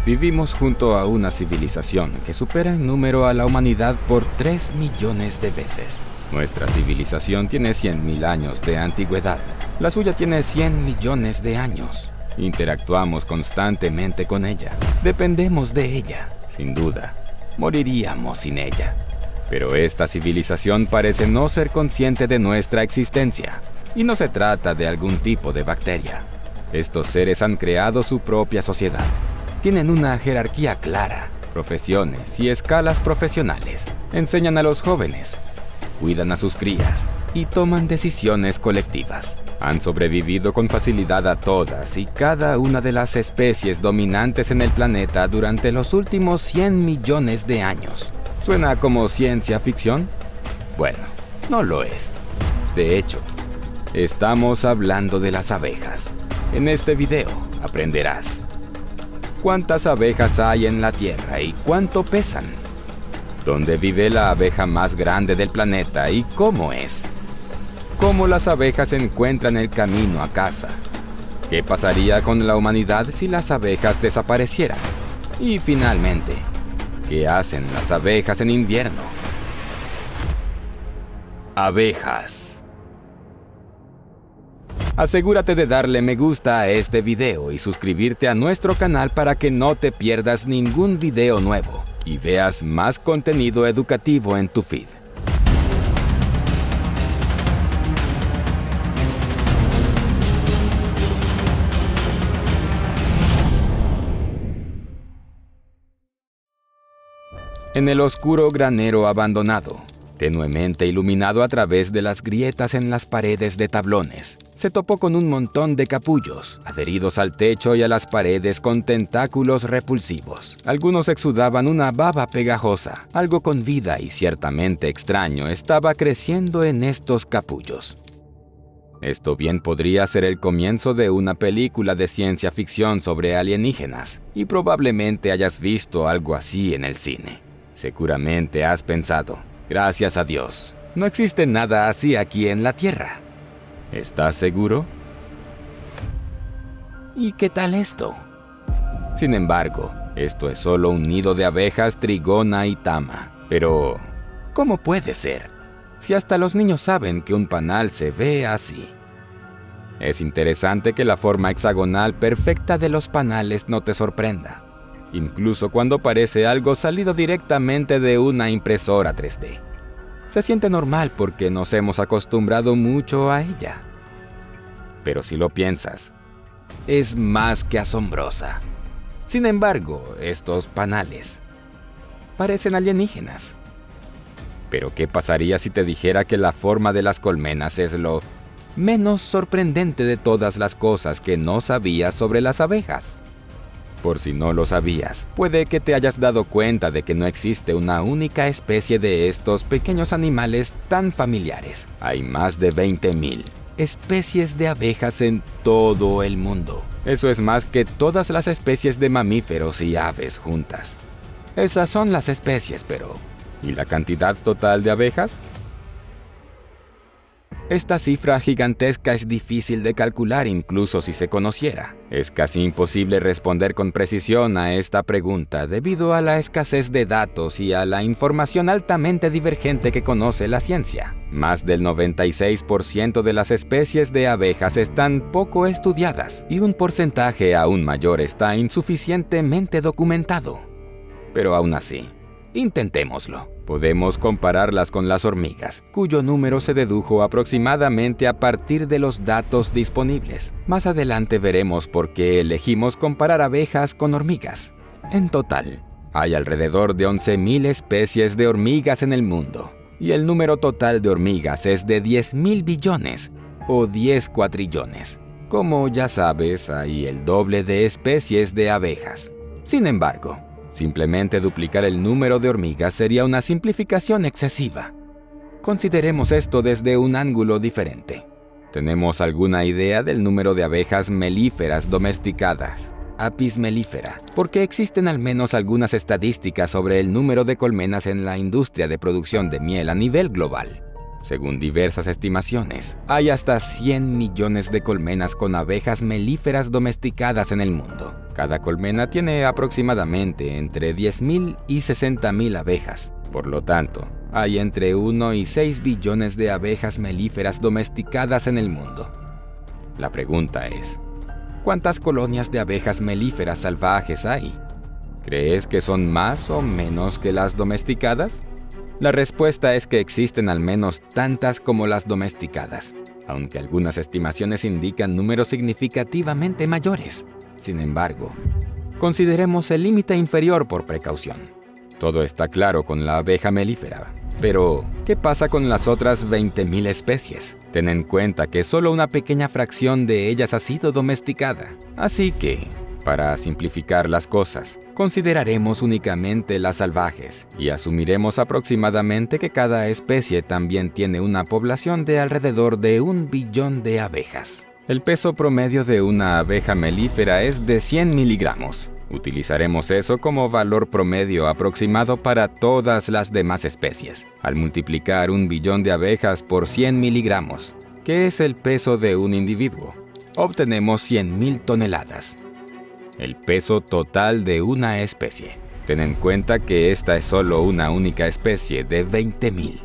Vivimos junto a una civilización que supera en número a la humanidad por 3 millones de veces. Nuestra civilización tiene 100.000 años de antigüedad. La suya tiene 100 millones de años. Interactuamos constantemente con ella. Dependemos de ella. Sin duda, moriríamos sin ella. Pero esta civilización parece no ser consciente de nuestra existencia. Y no se trata de algún tipo de bacteria. Estos seres han creado su propia sociedad. Tienen una jerarquía clara, profesiones y escalas profesionales. Enseñan a los jóvenes, cuidan a sus crías y toman decisiones colectivas. Han sobrevivido con facilidad a todas y cada una de las especies dominantes en el planeta durante los últimos 100 millones de años. ¿Suena como ciencia ficción? Bueno, no lo es. De hecho, estamos hablando de las abejas. En este video aprenderás cuántas abejas hay en la Tierra y cuánto pesan, dónde vive la abeja más grande del planeta y cómo es, cómo las abejas encuentran el camino a casa, qué pasaría con la humanidad si las abejas desaparecieran y finalmente, qué hacen las abejas en invierno. Abejas. Asegúrate de darle me gusta a este video y suscribirte a nuestro canal para que no te pierdas ningún video nuevo y veas más contenido educativo en tu feed. En el oscuro granero abandonado, tenuemente iluminado a través de las grietas en las paredes de tablones, se topó con un montón de capullos, adheridos al techo y a las paredes con tentáculos repulsivos. Algunos exudaban una baba pegajosa. Algo con vida y ciertamente extraño estaba creciendo en estos capullos. Esto bien podría ser el comienzo de una película de ciencia ficción sobre alienígenas, y probablemente hayas visto algo así en el cine. Seguramente has pensado, gracias a Dios, no existe nada así aquí en la Tierra. ¿Estás seguro? ¿Y qué tal esto? Sin embargo, esto es solo un nido de abejas trigona y tama. Pero, ¿cómo puede ser? Si hasta los niños saben que un panal se ve así. Es interesante que la forma hexagonal perfecta de los panales no te sorprenda, incluso cuando parece algo salido directamente de una impresora 3D. Se siente normal porque nos hemos acostumbrado mucho a ella. Pero si lo piensas, es más que asombrosa. Sin embargo, estos panales parecen alienígenas. Pero ¿qué pasaría si te dijera que la forma de las colmenas es lo menos sorprendente de todas las cosas que no sabías sobre las abejas? Por si no lo sabías, puede que te hayas dado cuenta de que no existe una única especie de estos pequeños animales tan familiares. Hay más de 20.000 especies de abejas en todo el mundo. Eso es más que todas las especies de mamíferos y aves juntas. Esas son las especies, pero ¿y la cantidad total de abejas? Esta cifra gigantesca es difícil de calcular incluso si se conociera. Es casi imposible responder con precisión a esta pregunta debido a la escasez de datos y a la información altamente divergente que conoce la ciencia. Más del 96% de las especies de abejas están poco estudiadas y un porcentaje aún mayor está insuficientemente documentado. Pero aún así, intentémoslo. Podemos compararlas con las hormigas, cuyo número se dedujo aproximadamente a partir de los datos disponibles. Más adelante veremos por qué elegimos comparar abejas con hormigas. En total, hay alrededor de 11.000 especies de hormigas en el mundo, y el número total de hormigas es de 10.000 billones o 10 cuatrillones. Como ya sabes, hay el doble de especies de abejas. Sin embargo, simplemente duplicar el número de hormigas sería una simplificación excesiva. Consideremos esto desde un ángulo diferente. ¿Tenemos alguna idea del número de abejas melíferas domesticadas? Apis mellifera, porque existen al menos algunas estadísticas sobre el número de colmenas en la industria de producción de miel a nivel global. Según diversas estimaciones, hay hasta 100 millones de colmenas con abejas melíferas domesticadas en el mundo. Cada colmena tiene aproximadamente entre 10.000 y 60.000 abejas. Por lo tanto, hay entre 1 y 6 billones de abejas melíferas domesticadas en el mundo. La pregunta es, ¿cuántas colonias de abejas melíferas salvajes hay? ¿Crees que son más o menos que las domesticadas? La respuesta es que existen al menos tantas como las domesticadas, aunque algunas estimaciones indican números significativamente mayores. Sin embargo, consideremos el límite inferior por precaución. Todo está claro con la abeja melífera, pero ¿qué pasa con las otras 20.000 especies? Ten en cuenta que solo una pequeña fracción de ellas ha sido domesticada. Así que, para simplificar las cosas, consideraremos únicamente las salvajes y asumiremos aproximadamente que cada especie también tiene una población de alrededor de 1 billón de abejas. El peso promedio de una abeja melífera es de 100 miligramos. Utilizaremos eso como valor promedio aproximado para todas las demás especies. Al multiplicar 1 billón de abejas por 100 miligramos, que es el peso de un individuo, obtenemos 100.000 toneladas. El peso total de una especie. Ten en cuenta que esta es solo una única especie de 20.000.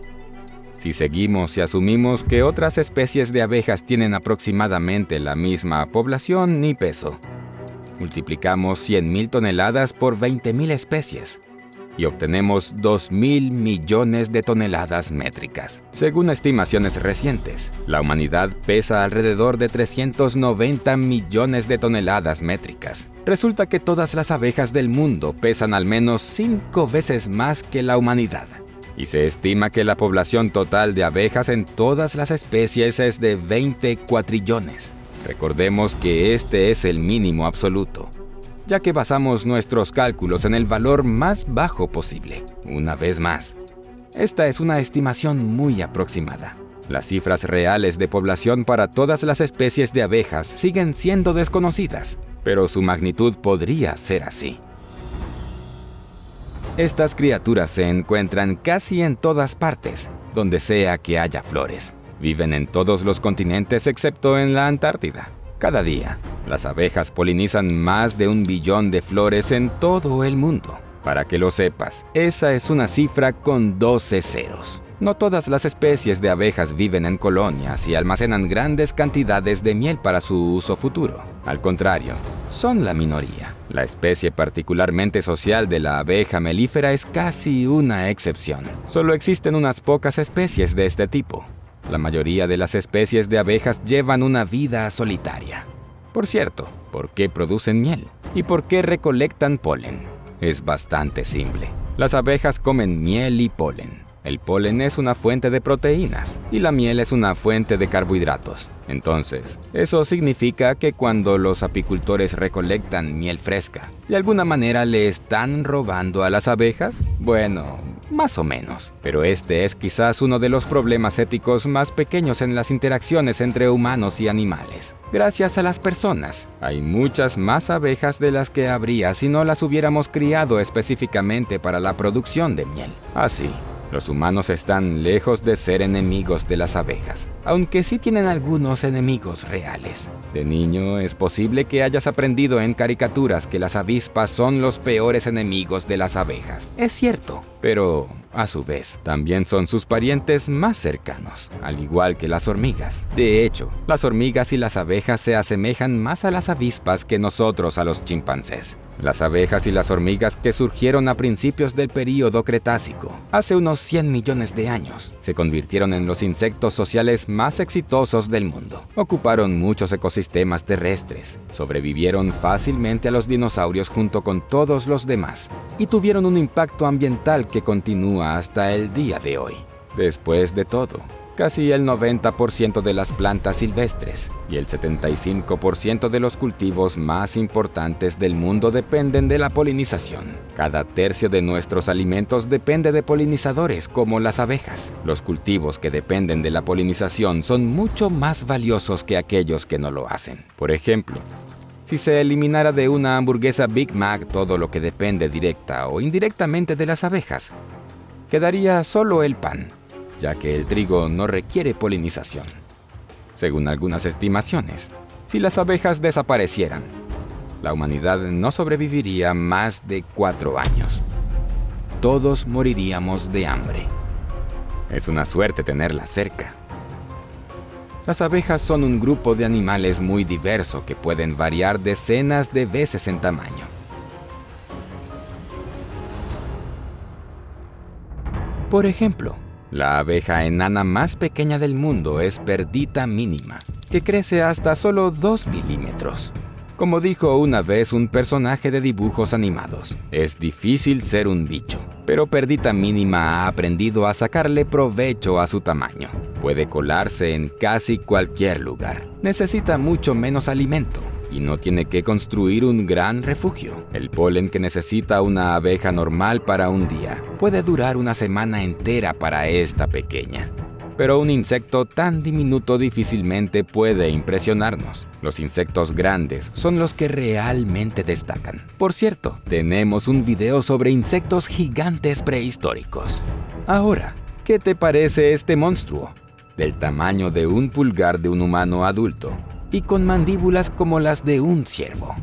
Si seguimos y asumimos que otras especies de abejas tienen aproximadamente la misma población y peso, multiplicamos 100.000 toneladas por 20.000 especies y obtenemos 2.000 millones de toneladas métricas. Según estimaciones recientes, la humanidad pesa alrededor de 390 millones de toneladas métricas. Resulta que todas las abejas del mundo pesan al menos 5 veces más que la humanidad. Y se estima que la población total de abejas en todas las especies es de 20 cuatrillones. Recordemos que este es el mínimo absoluto, ya que basamos nuestros cálculos en el valor más bajo posible. Una vez más, esta es una estimación muy aproximada. Las cifras reales de población para todas las especies de abejas siguen siendo desconocidas, pero su magnitud podría ser así. Estas criaturas se encuentran casi en todas partes, donde sea que haya flores. Viven en todos los continentes excepto en la Antártida. Cada día, las abejas polinizan más de 1 billón de flores en todo el mundo. Para que lo sepas, esa es una cifra con 12 ceros. No todas las especies de abejas viven en colonias y almacenan grandes cantidades de miel para su uso futuro. Al contrario, son la minoría. La especie particularmente social de la abeja melífera es casi una excepción. Solo existen unas pocas especies de este tipo. La mayoría de las especies de abejas llevan una vida solitaria. Por cierto, ¿por qué producen miel? ¿Y por qué recolectan polen? Es bastante simple. Las abejas comen miel y polen. El polen es una fuente de proteínas y la miel es una fuente de carbohidratos. Entonces, eso significa que cuando los apicultores recolectan miel fresca, ¿de alguna manera le están robando a las abejas? Bueno, más o menos. Pero este es quizás uno de los problemas éticos más pequeños en las interacciones entre humanos y animales. Gracias a las personas, hay muchas más abejas de las que habría si no las hubiéramos criado específicamente para la producción de miel. Así, los humanos están lejos de ser enemigos de las abejas, aunque sí tienen algunos enemigos reales. De niño, es posible que hayas aprendido en caricaturas que las avispas son los peores enemigos de las abejas. Es cierto, pero a su vez, también son sus parientes más cercanos, al igual que las hormigas. De hecho, las hormigas y las abejas se asemejan más a las avispas que nosotros a los chimpancés. Las abejas y las hormigas que surgieron a principios del período Cretácico, hace unos 100 millones de años, se convirtieron en los insectos sociales más exitosos del mundo. Ocuparon muchos ecosistemas terrestres, sobrevivieron fácilmente a los dinosaurios junto con todos los demás, y tuvieron un impacto ambiental que continúa hasta el día de hoy. Después de todo, casi el 90% de las plantas silvestres y el 75% de los cultivos más importantes del mundo dependen de la polinización. Cada tercio de nuestros alimentos depende de polinizadores como las abejas. Los cultivos que dependen de la polinización son mucho más valiosos que aquellos que no lo hacen. Por ejemplo, si se eliminara de una hamburguesa Big Mac todo lo que depende directa o indirectamente de las abejas, quedaría solo el pan. ya que el trigo no requiere polinización. Según algunas estimaciones, si las abejas desaparecieran, la humanidad no sobreviviría más de 4 años. Todos moriríamos de hambre. Es una suerte tenerlas cerca. Las abejas son un grupo de animales muy diverso que pueden variar decenas de veces en tamaño. Por ejemplo, la abeja enana más pequeña del mundo es Perdita minima, que crece hasta solo 2 milímetros. Como dijo una vez un personaje de dibujos animados, es difícil ser un bicho, pero Perdita minima ha aprendido a sacarle provecho a su tamaño. Puede colarse en casi cualquier lugar. Necesita mucho menos alimento y no tiene que construir un gran refugio. El polen que necesita una abeja normal para un día puede durar una semana entera para esta pequeña. Pero un insecto tan diminuto difícilmente puede impresionarnos. Los insectos grandes son los que realmente destacan. Por cierto, tenemos un video sobre insectos gigantes prehistóricos. Ahora, ¿qué te parece este monstruo? Del tamaño de un pulgar de un humano adulto y con mandíbulas como las de un ciervo.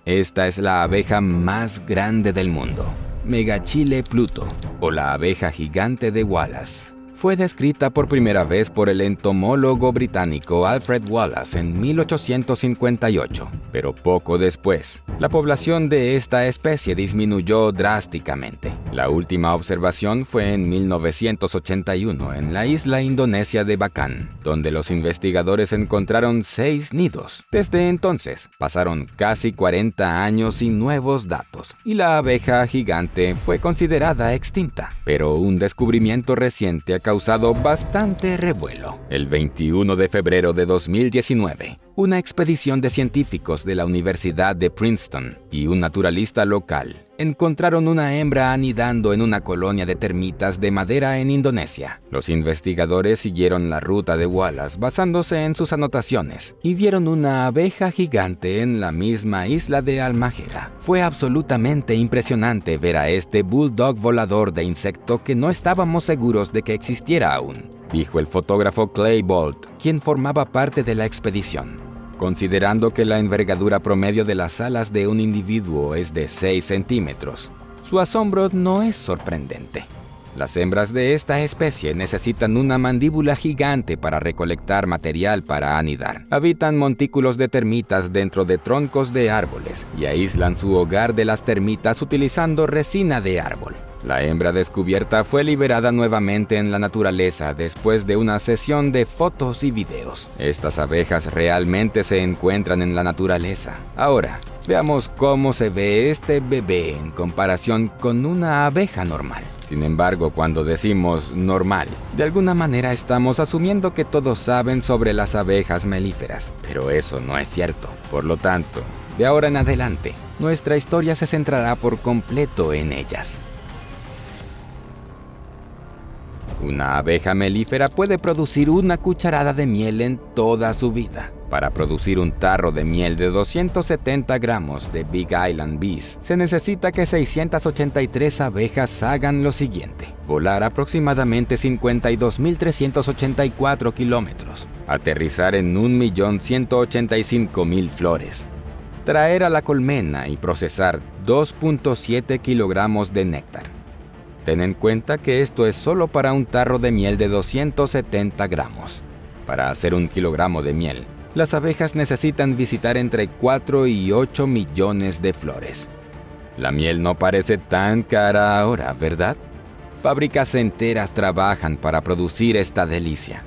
Esta es la abeja más grande del mundo, Megachile pluto, o la abeja gigante de Wallace. Fue descrita por primera vez por el entomólogo británico Alfred Wallace en 1858, pero poco después, la población de esta especie disminuyó drásticamente. La última observación fue en 1981 en la isla indonesia de Bacan, donde los investigadores encontraron 6 nidos. Desde entonces, pasaron casi 40 años sin nuevos datos, y la abeja gigante fue considerada extinta. Pero un descubrimiento reciente ha causado bastante revuelo. El 21 de febrero de 2019, una expedición de científicos de la Universidad de Princeton y un naturalista local encontraron una hembra anidando en una colonia de termitas de madera en Indonesia. Los investigadores siguieron la ruta de Wallace basándose en sus anotaciones y vieron una abeja gigante en la misma isla de Halmahera. Fue absolutamente impresionante ver a este bulldog volador de insecto que no estábamos seguros de que existiera aún, dijo el fotógrafo Clay Bolt, quien formaba parte de la expedición. Considerando que la envergadura promedio de las alas de un individuo es de 6 centímetros, su asombro no es sorprendente. Las hembras de esta especie necesitan una mandíbula gigante para recolectar material para anidar. Habitan montículos de termitas dentro de troncos de árboles y aíslan su hogar de las termitas utilizando resina de árbol. La hembra descubierta fue liberada nuevamente en la naturaleza después de una sesión de fotos y videos. Estas abejas realmente se encuentran en la naturaleza. Ahora, veamos cómo se ve este bebé en comparación con una abeja normal. Sin embargo, cuando decimos normal, de alguna manera estamos asumiendo que todos saben sobre las abejas melíferas, pero eso no es cierto. Por lo tanto, de ahora en adelante, nuestra historia se centrará por completo en ellas. Una abeja melífera puede producir una cucharada de miel en toda su vida. Para producir un tarro de miel de 270 gramos de Big Island Bees, se necesita que 683 abejas hagan lo siguiente: volar aproximadamente 52.384 kilómetros, aterrizar en 1.185.000 flores, traer a la colmena y procesar 2.7 kilogramos de néctar. Ten en cuenta que esto es solo para un tarro de miel de 270 gramos. Para hacer 1 kilogramo de miel, las abejas necesitan visitar entre 4 y 8 millones de flores. La miel no parece tan cara ahora, ¿verdad? Fábricas enteras trabajan para producir esta delicia.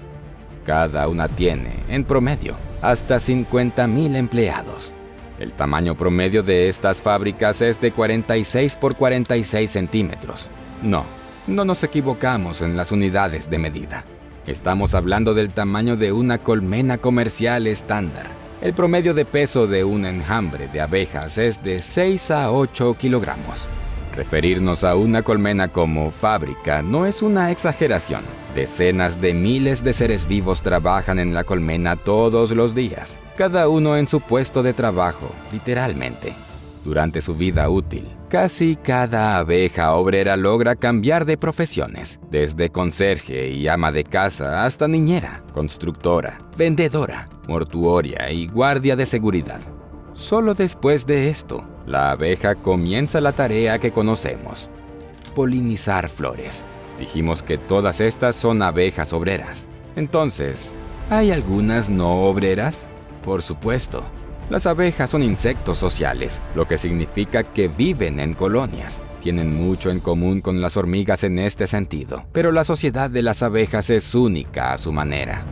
Cada una tiene, en promedio, hasta 50,000 empleados. El tamaño promedio de estas fábricas es de 46 por 46 centímetros. No nos equivocamos en las unidades de medida. Estamos hablando del tamaño de una colmena comercial estándar. El promedio de peso de un enjambre de abejas es de 6 a 8 kilogramos. Referirnos a una colmena como fábrica no es una exageración. Decenas de miles de seres vivos trabajan en la colmena todos los días, cada uno en su puesto de trabajo, literalmente. Durante su vida útil, casi cada abeja obrera logra cambiar de profesiones, desde conserje y ama de casa hasta niñera, constructora, vendedora, mortuoria y guardia de seguridad. Solo después de esto, la abeja comienza la tarea que conocemos: polinizar flores. Dijimos que todas estas son abejas obreras. Entonces, ¿hay algunas no obreras? Por supuesto. Las abejas son insectos sociales, lo que significa que viven en colonias. Tienen mucho en común con las hormigas en este sentido, pero la sociedad de las abejas es única a su manera.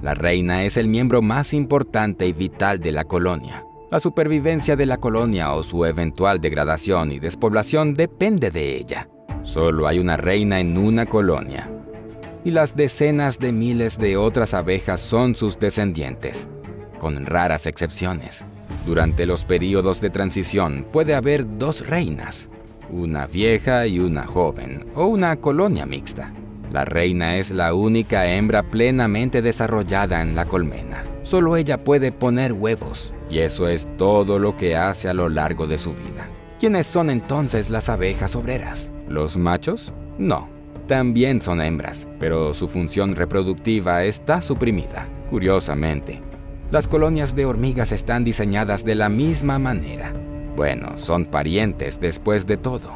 La reina es el miembro más importante y vital de la colonia. La supervivencia de la colonia o su eventual degradación y despoblación depende de ella. Solo hay una reina en una colonia, y las decenas de miles de otras abejas son sus descendientes, con raras excepciones. Durante los períodos de transición puede haber dos reinas, una vieja y una joven, o una colonia mixta. La reina es la única hembra plenamente desarrollada en la colmena. Solo ella puede poner huevos, y eso es todo lo que hace a lo largo de su vida. ¿Quiénes son entonces las abejas obreras? ¿Los machos? No, también son hembras, pero su función reproductiva está suprimida. Curiosamente, las colonias de hormigas están diseñadas de la misma manera. Bueno, son parientes después de todo.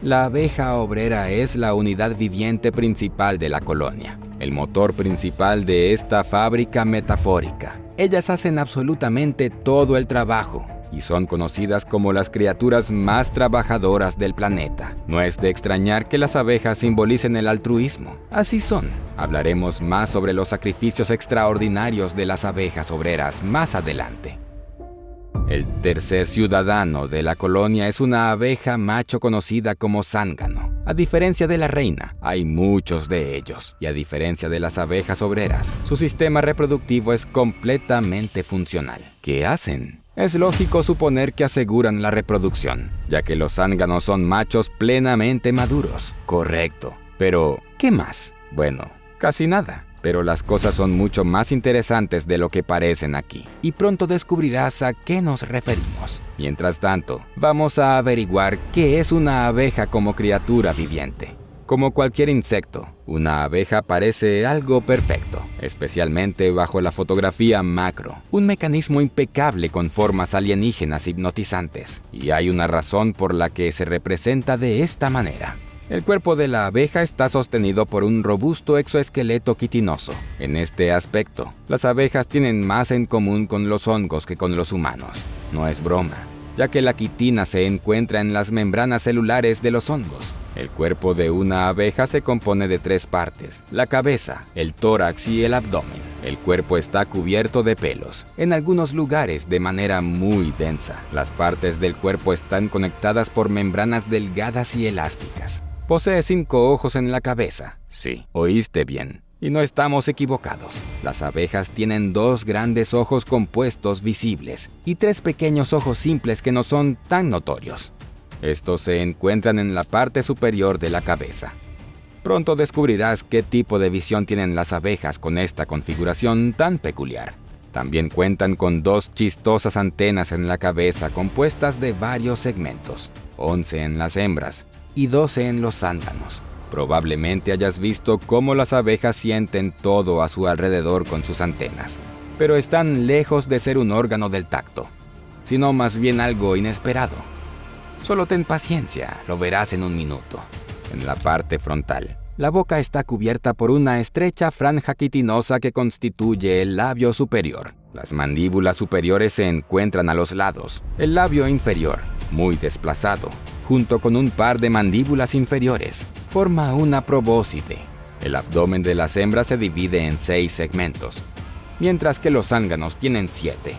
La abeja obrera es la unidad viviente principal de la colonia, el motor principal de esta fábrica metafórica. Ellas hacen absolutamente todo el trabajo y son conocidas como las criaturas más trabajadoras del planeta. No es de extrañar que las abejas simbolicen el altruismo. Así son. Hablaremos más sobre los sacrificios extraordinarios de las abejas obreras más adelante. El tercer ciudadano de la colonia es una abeja macho conocida como zángano. A diferencia de la reina, hay muchos de ellos. Y a diferencia de las abejas obreras, su sistema reproductivo es completamente funcional. ¿Qué hacen? Es lógico suponer que aseguran la reproducción, ya que los zánganos son machos plenamente maduros. Correcto. Pero, ¿qué más? Bueno, casi nada. Pero las cosas son mucho más interesantes de lo que parecen aquí, y pronto descubrirás a qué nos referimos. Mientras tanto, vamos a averiguar qué es una abeja como criatura viviente. Como cualquier insecto, una abeja parece algo perfecto, especialmente bajo la fotografía macro, un mecanismo impecable con formas alienígenas hipnotizantes, y hay una razón por la que se representa de esta manera. El cuerpo de la abeja está sostenido por un robusto exoesqueleto quitinoso. En este aspecto, las abejas tienen más en común con los hongos que con los humanos. No es broma, ya que la quitina se encuentra en las membranas celulares de los hongos. El cuerpo de una abeja se compone de 3 partes: la cabeza, el tórax y el abdomen. El cuerpo está cubierto de pelos, en algunos lugares de manera muy densa. Las partes del cuerpo están conectadas por membranas delgadas y elásticas. Posee 5 ojos en la cabeza. Sí, oíste bien. Y no estamos equivocados. Las abejas tienen 2 grandes ojos compuestos visibles y 3 pequeños ojos simples que no son tan notorios. Estos se encuentran en la parte superior de la cabeza. Pronto descubrirás qué tipo de visión tienen las abejas con esta configuración tan peculiar. También cuentan con 2 chistosas antenas en la cabeza compuestas de varios segmentos, 11 en las hembras y 12 en los zánganos. Probablemente hayas visto cómo las abejas sienten todo a su alrededor con sus antenas, pero están lejos de ser un órgano del tacto, sino más bien algo inesperado. Solo ten paciencia, lo verás en un minuto. En la parte frontal, la boca está cubierta por una estrecha franja quitinosa que constituye el labio superior. Las mandíbulas superiores se encuentran a los lados. El labio inferior, muy desplazado, junto con un par de mandíbulas inferiores, forma una probóscide. El abdomen de las hembras se divide en 6 segmentos, mientras que los zánganos tienen 7.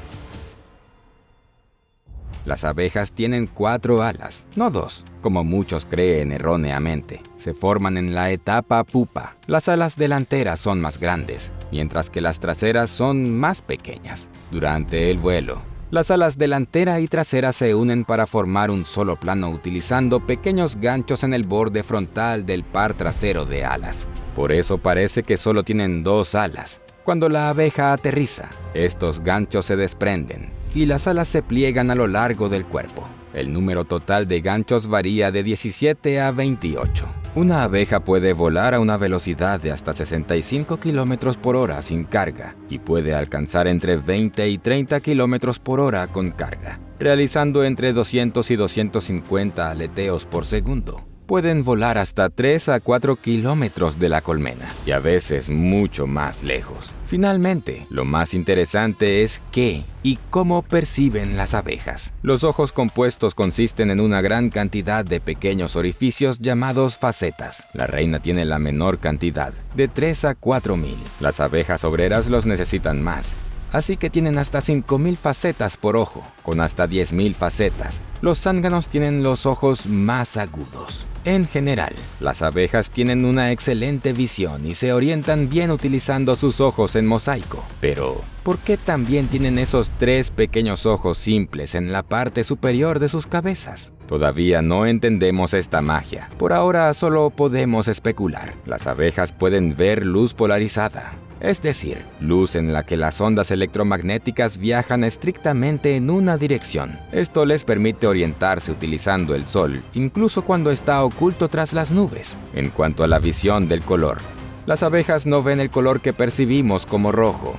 Las abejas tienen 4 alas, no 2, como muchos creen erróneamente. Se forman en la etapa pupa. Las alas delanteras son más grandes, mientras que las traseras son más pequeñas. Durante el vuelo, las alas delantera y trasera se unen para formar un solo plano utilizando pequeños ganchos en el borde frontal del par trasero de alas. Por eso parece que solo tienen 2 alas. Cuando la abeja aterriza, estos ganchos se desprenden y las alas se pliegan a lo largo del cuerpo. El número total de ganchos varía de 17 a 28. Una abeja puede volar a una velocidad de hasta 65 km por hora sin carga y puede alcanzar entre 20 y 30 km por hora con carga, realizando entre 200 y 250 aleteos por segundo. Pueden volar hasta 3 a 4 kilómetros de la colmena y a veces mucho más lejos. Finalmente, lo más interesante es qué y cómo perciben las abejas. Los ojos compuestos consisten en una gran cantidad de pequeños orificios llamados facetas. La reina tiene la menor cantidad, de 3 a 4.000. Las abejas obreras los necesitan más, así que tienen hasta 5.000 facetas por ojo, con hasta 10.000 facetas. Los zánganos tienen los ojos más agudos. En general, las abejas tienen una excelente visión y se orientan bien utilizando sus ojos en mosaico. Pero, ¿por qué también tienen esos 3 pequeños ojos simples en la parte superior de sus cabezas? Todavía no entendemos esta magia. Por ahora solo podemos especular. Las abejas pueden ver luz polarizada, es decir, luz en la que las ondas electromagnéticas viajan estrictamente en una dirección. Esto les permite orientarse utilizando el sol, incluso cuando está oculto tras las nubes. En cuanto a la visión del color, las abejas no ven el color que percibimos como rojo,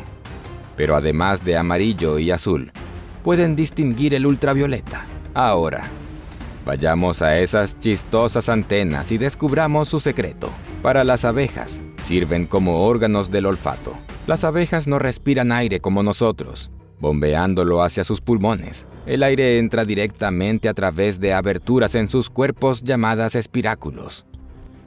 pero además de amarillo y azul, pueden distinguir el ultravioleta. Ahora, vayamos a esas chistosas antenas y descubramos su secreto. Para las abejas, sirven como órganos del olfato. Las abejas no respiran aire como nosotros, bombeándolo hacia sus pulmones. El aire entra directamente a través de aberturas en sus cuerpos llamadas espiráculos.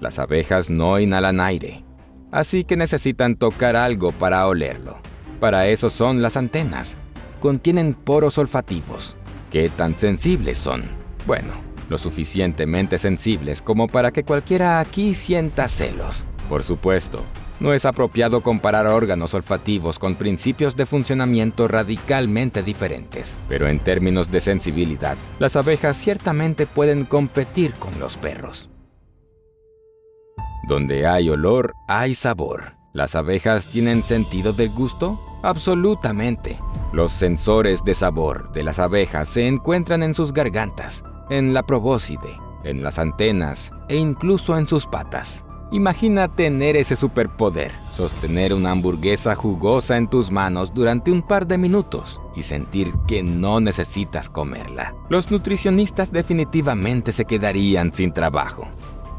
Las abejas no inhalan aire, así que necesitan tocar algo para olerlo. Para eso son las antenas. Contienen poros olfativos. ¿Qué tan sensibles son? Bueno, lo suficientemente sensibles como para que cualquiera aquí sienta celos. Por supuesto, no es apropiado comparar órganos olfativos con principios de funcionamiento radicalmente diferentes, pero en términos de sensibilidad, las abejas ciertamente pueden competir con los perros. Donde hay olor, hay sabor. ¿Las abejas tienen sentido del gusto? Absolutamente. Los sensores de sabor de las abejas se encuentran en sus gargantas, en la probóscide, en las antenas e incluso en sus patas. Imagina tener ese superpoder, sostener una hamburguesa jugosa en tus manos durante un par de minutos y sentir que no necesitas comerla. Los nutricionistas definitivamente se quedarían sin trabajo.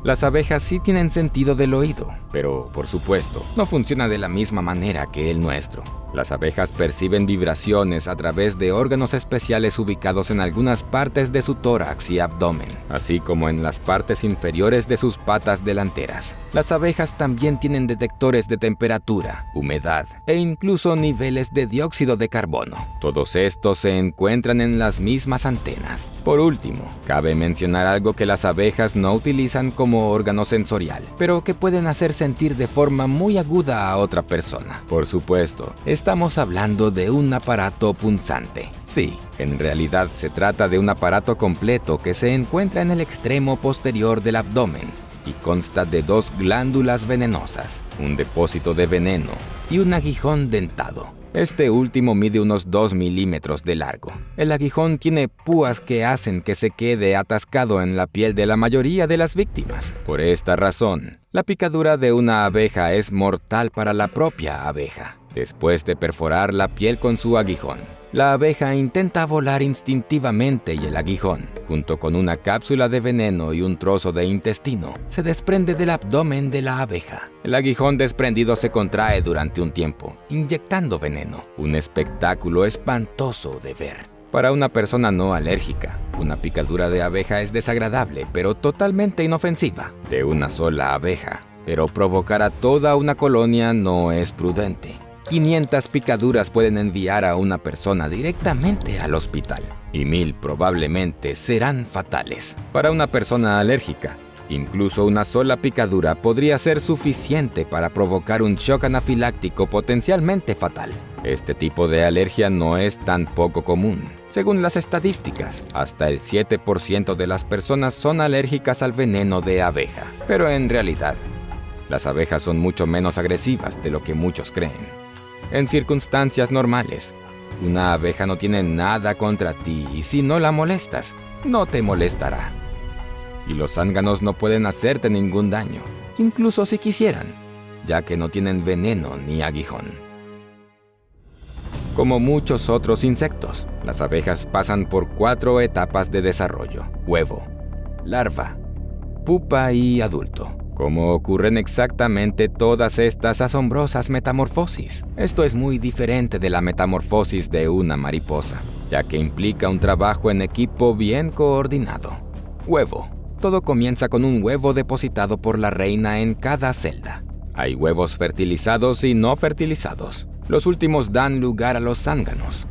Las abejas sí tienen sentido del oído, pero, por supuesto, no funciona de la misma manera que el nuestro. Las abejas perciben vibraciones a través de órganos especiales ubicados en algunas partes de su tórax y abdomen, así como en las partes inferiores de sus patas delanteras. Las abejas también tienen detectores de temperatura, humedad e incluso niveles de dióxido de carbono. Todos estos se encuentran en las mismas antenas. Por último, cabe mencionar algo que las abejas no utilizan como órgano sensorial, pero que pueden hacer sentir de forma muy aguda a otra persona. Por supuesto, estamos hablando de un aparato punzante. Sí, en realidad se trata de un aparato completo que se encuentra en el extremo posterior del abdomen y consta de 2 glándulas venenosas, un depósito de veneno y un aguijón dentado. Este último mide unos 2 milímetros de largo. El aguijón tiene púas que hacen que se quede atascado en la piel de la mayoría de las víctimas. Por esta razón, la picadura de una abeja es mortal para la propia abeja. Después de perforar la piel con su aguijón, la abeja intenta volar instintivamente y el aguijón, junto con una cápsula de veneno y un trozo de intestino, se desprende del abdomen de la abeja. El aguijón desprendido se contrae durante un tiempo, inyectando veneno. Un espectáculo espantoso de ver. Para una persona no alérgica, una picadura de abeja es desagradable, pero totalmente inofensiva. De una sola abeja, pero provocar a toda una colonia no es prudente. 500 picaduras pueden enviar a una persona directamente al hospital, y 1000 probablemente serán fatales. Para una persona alérgica, incluso una sola picadura podría ser suficiente para provocar un shock anafiláctico potencialmente fatal. Este tipo de alergia no es tan poco común. Según las estadísticas, hasta el 7% de las personas son alérgicas al veneno de abeja. Pero en realidad, las abejas son mucho menos agresivas de lo que muchos creen. En circunstancias normales, Una abeja no tiene nada contra ti y si no la molestas, no te molestará. Y los zánganos no pueden hacerte ningún daño, incluso si quisieran, ya que no tienen veneno ni aguijón. Como muchos otros insectos, las abejas pasan por 4 etapas de desarrollo: huevo, larva, pupa y adulto. ¿Cómo ocurren exactamente todas estas asombrosas metamorfosis? Esto es muy diferente de la metamorfosis de una mariposa, ya que implica un trabajo en equipo bien coordinado. Huevo. Todo comienza con un huevo depositado por la reina en cada celda. Hay huevos fertilizados y no fertilizados. Los últimos dan lugar a los zánganos.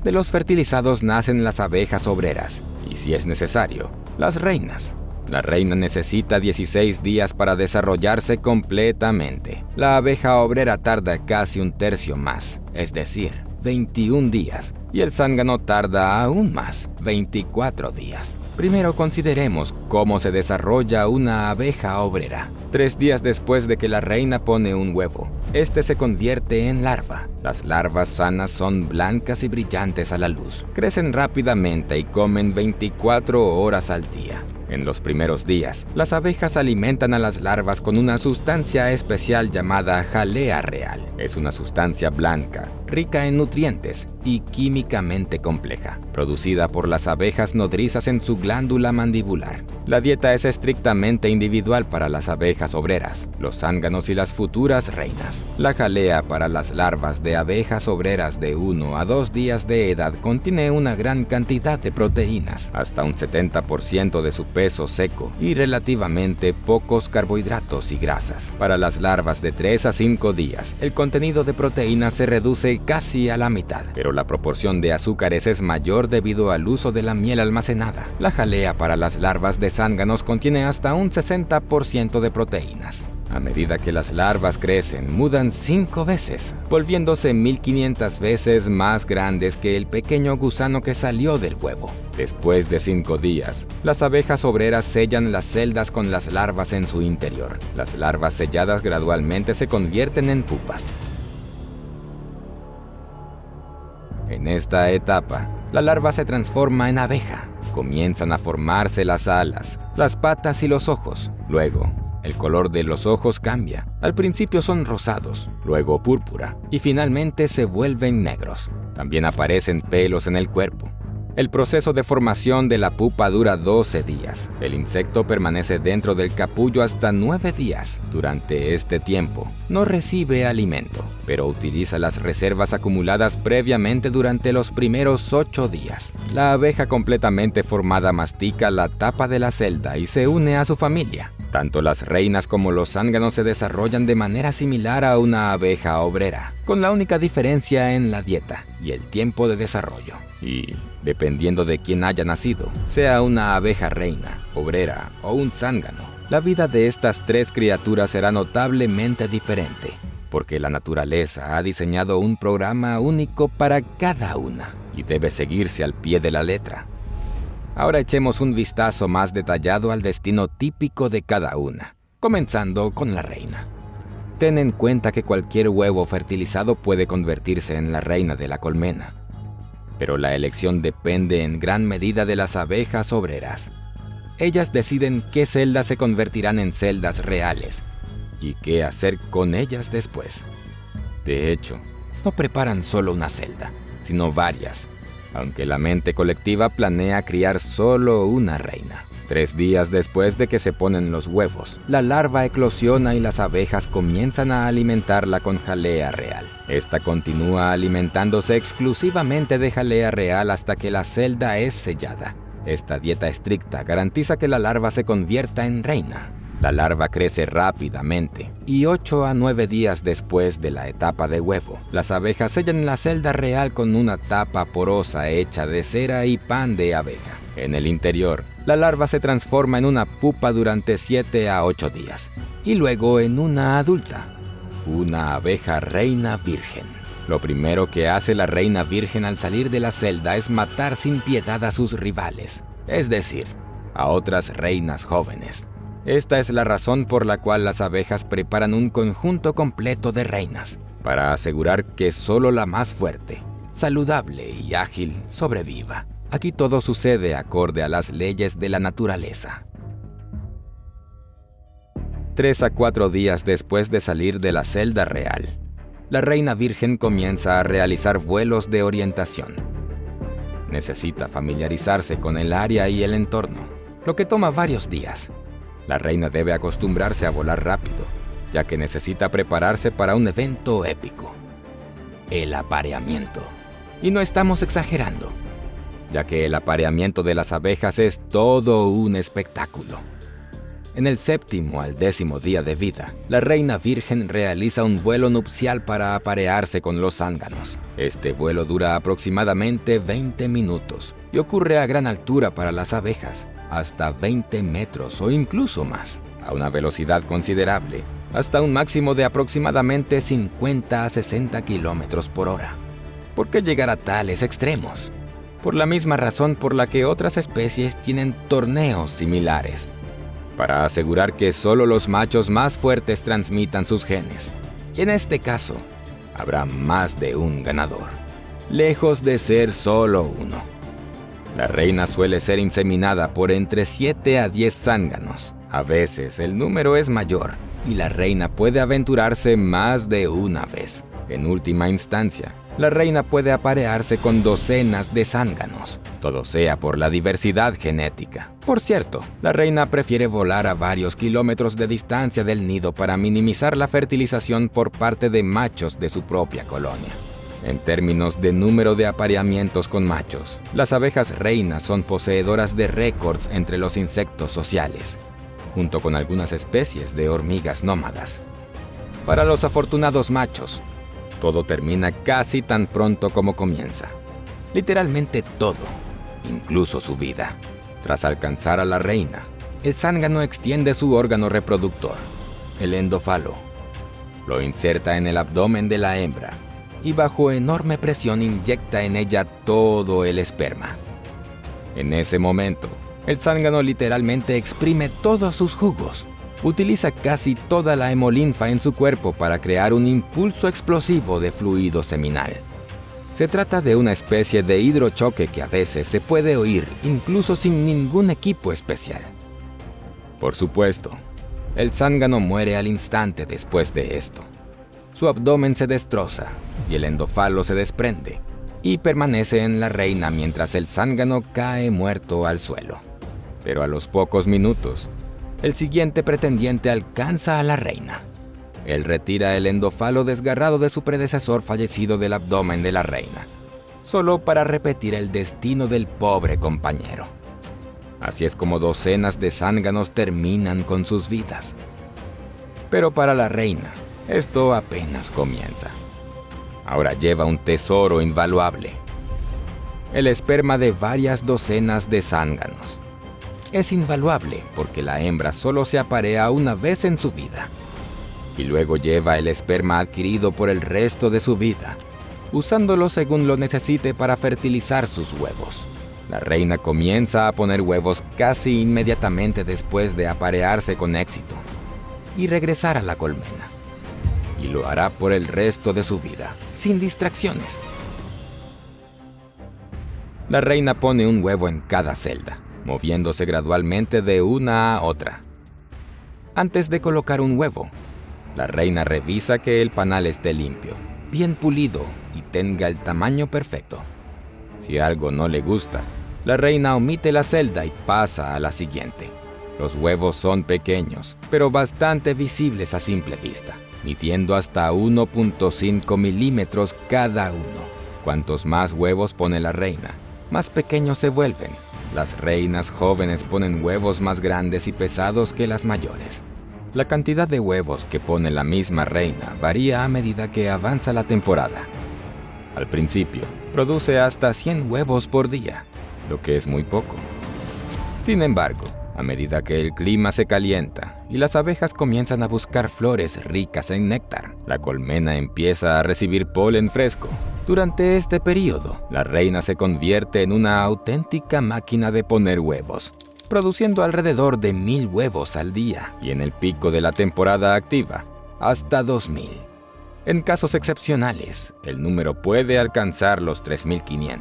De los fertilizados nacen las abejas obreras y, si es necesario, las reinas. La reina necesita 16 días para desarrollarse completamente. La abeja obrera tarda casi un tercio más, es decir, 21 días, y el zángano tarda aún más, 24 días. Primero consideremos cómo se desarrolla una abeja obrera. 3 días después de que la reina pone un huevo, este se convierte en larva. Las larvas sanas son blancas y brillantes a la luz. Crecen rápidamente y comen 24 horas al día. En los primeros días, las abejas alimentan a las larvas con una sustancia especial llamada jalea real. Es una sustancia blanca, rica en nutrientes y químicamente compleja, producida por las abejas nodrizas en su glándula mandibular. La dieta es estrictamente individual para las abejas obreras, los zánganos y las futuras reinas. La jalea para las larvas de abejas obreras de 1 a 2 días de edad contiene una gran cantidad de proteínas, hasta un 70% de su peso seco, y relativamente pocos carbohidratos y grasas. Para las larvas de 3 a 5 días, el contenido de proteínas se reduce casi a la mitad, pero la proporción de azúcares es mayor debido al uso de la miel almacenada. La jalea para las larvas de zánganos contiene hasta un 60% de proteínas. A medida que las larvas crecen, mudan 5 veces, volviéndose 1500 veces más grandes que el pequeño gusano que salió del huevo. Después de 5 días, las abejas obreras sellan las celdas con las larvas en su interior. Las larvas selladas gradualmente se convierten en pupas. En esta etapa, la larva se transforma en abeja. Comienzan a formarse las alas, las patas y los ojos. Luego, el color de los ojos cambia. Al principio son rosados, luego púrpura y finalmente se vuelven negros. También aparecen pelos en el cuerpo. El proceso de formación de la pupa dura 12 días. El insecto permanece dentro del capullo hasta 9 días. Durante este tiempo, no recibe alimento, pero utiliza las reservas acumuladas previamente durante los primeros 8 días. La abeja completamente formada mastica la tapa de la celda y se une a su familia. Tanto las reinas como los zánganos se desarrollan de manera similar a una abeja obrera, con la única diferencia en la dieta y el tiempo de desarrollo. Y, dependiendo de quién haya nacido, sea una abeja reina, obrera o un zángano, la vida de estas 3 criaturas será notablemente diferente, porque la naturaleza ha diseñado un programa único para cada una y debe seguirse al pie de la letra. Ahora echemos un vistazo más detallado al destino típico de cada una, comenzando con la reina. Ten en cuenta que cualquier huevo fertilizado puede convertirse en la reina de la colmena, pero la elección depende en gran medida de las abejas obreras. Ellas deciden qué celdas se convertirán en celdas reales y qué hacer con ellas después. De hecho, no preparan solo una celda, sino varias, aunque la mente colectiva planea criar solo una reina. 3 días después de que se ponen los huevos, la larva eclosiona y las abejas comienzan a alimentarla con jalea real. Esta continúa alimentándose exclusivamente de jalea real hasta que la celda es sellada. Esta dieta estricta garantiza que la larva se convierta en reina. La larva crece rápidamente y 8 a 9 días después de la etapa de huevo, las abejas sellan la celda real con una tapa porosa hecha de cera y pan de abeja. En el interior, la larva se transforma en una pupa durante 7 a 8 días y luego en una adulta, una abeja reina virgen. Lo primero que hace la reina virgen al salir de la celda es matar sin piedad a sus rivales, es decir, a otras reinas jóvenes. Esta es la razón por la cual las abejas preparan un conjunto completo de reinas, para asegurar que solo la más fuerte saludable y ágil sobreviva. Aquí todo sucede acorde a las leyes de la naturaleza. 3 a 4 días después de salir de la celda real, la reina virgen comienza a realizar vuelos de orientación. Necesita familiarizarse con el área y el entorno, lo que toma varios días. La reina debe acostumbrarse a volar rápido, ya que necesita prepararse para un evento épico: el apareamiento. Y no estamos exagerando, ya que el apareamiento de las abejas es todo un espectáculo. En el 7º al 10º día de vida, la reina virgen realiza un vuelo nupcial para aparearse con los zánganos. Este vuelo dura aproximadamente 20 minutos y ocurre a gran altura para las abejas, hasta 20 metros o incluso más, a una velocidad considerable, hasta un máximo de aproximadamente 50 a 60 kilómetros por hora. ¿Por qué llegar a tales extremos? Por la misma razón por la que otras especies tienen torneos similares, para asegurar que solo los machos más fuertes transmitan sus genes. Y en este caso, habrá más de un ganador, lejos de ser solo uno. La reina suele ser inseminada por entre 7 a 10 zánganos. A veces el número es mayor y la reina puede aventurarse más de una vez. En última instancia, la reina puede aparearse con docenas de zánganos, todo sea por la diversidad genética. Por cierto, la reina prefiere volar a varios kilómetros de distancia del nido para minimizar la fertilización por parte de machos de su propia colonia. En términos de número de apareamientos con machos, las abejas reinas son poseedoras de récords entre los insectos sociales, junto con algunas especies de hormigas nómadas. Para los afortunados machos, todo termina casi tan pronto como comienza. Literalmente todo, incluso su vida. Tras alcanzar a la reina, el zángano extiende su órgano reproductor, el endofalo. Lo inserta en el abdomen de la hembra y bajo enorme presión inyecta en ella todo el esperma. En ese momento, el zángano literalmente exprime todos sus jugos. Utiliza casi toda la hemolinfa en su cuerpo para crear un impulso explosivo de fluido seminal. Se trata de una especie de hidrochoque que a veces se puede oír incluso sin ningún equipo especial. Por supuesto, el zángano muere al instante después de esto. Su abdomen se destroza y el endofalo se desprende y permanece en la reina mientras el zángano cae muerto al suelo. Pero a los pocos minutos, el siguiente pretendiente alcanza a la reina. Él retira el endofalo desgarrado de su predecesor fallecido del abdomen de la reina, solo para repetir el destino del pobre compañero. Así es como docenas de zánganos terminan con sus vidas. Pero para la reina, esto apenas comienza. Ahora lleva un tesoro invaluable: el esperma de varias docenas de zánganos. Es invaluable porque la hembra solo se aparea una vez en su vida, y luego lleva el esperma adquirido por el resto de su vida, usándolo según lo necesite para fertilizar sus huevos. La reina comienza a poner huevos casi inmediatamente después de aparearse con éxito y regresar a la colmena. Y lo hará por el resto de su vida, sin distracciones. La reina pone un huevo en cada celda, moviéndose gradualmente de una a otra. Antes de colocar un huevo, la reina revisa que el panal esté limpio, bien pulido y tenga el tamaño perfecto. Si algo no le gusta, la reina omite la celda y pasa a la siguiente. Los huevos son pequeños, pero bastante visibles a simple vista, midiendo hasta 1.5 milímetros cada uno. Cuantos más huevos pone la reina, más pequeños se vuelven. Las reinas jóvenes ponen huevos más grandes y pesados que las mayores. La cantidad de huevos que pone la misma reina varía a medida que avanza la temporada. Al principio, produce hasta 100 huevos por día, lo que es muy poco. Sin embargo, a medida que el clima se calienta y las abejas comienzan a buscar flores ricas en néctar, la colmena empieza a recibir polen fresco. Durante este periodo, la reina se convierte en una auténtica máquina de poner huevos, produciendo alrededor de 1000 huevos al día y en el pico de la temporada activa, hasta 2000. En casos excepcionales, el número puede alcanzar los 3.500.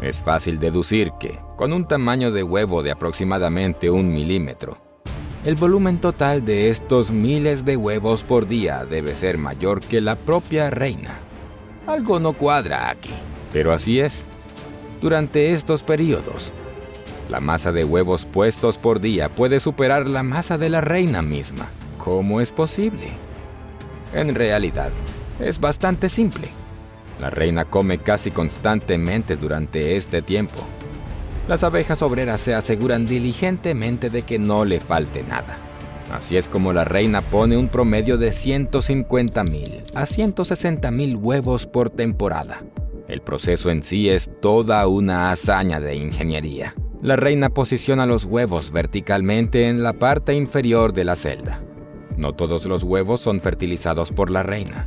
Es fácil deducir que, con un tamaño de huevo de aproximadamente 1 milímetro, el volumen total de estos miles de huevos por día debe ser mayor que la propia reina. Algo no cuadra aquí, pero así es. Durante estos periodos, la masa de huevos puestos por día puede superar la masa de la reina misma. ¿Cómo es posible? En realidad, es bastante simple. La reina come casi constantemente durante este tiempo. Las abejas obreras se aseguran diligentemente de que no le falte nada. Así es como la reina pone un promedio de 150.000 a 160.000 huevos por temporada. El proceso en sí es toda una hazaña de ingeniería. La reina posiciona los huevos verticalmente en la parte inferior de la celda. No todos los huevos son fertilizados por la reina.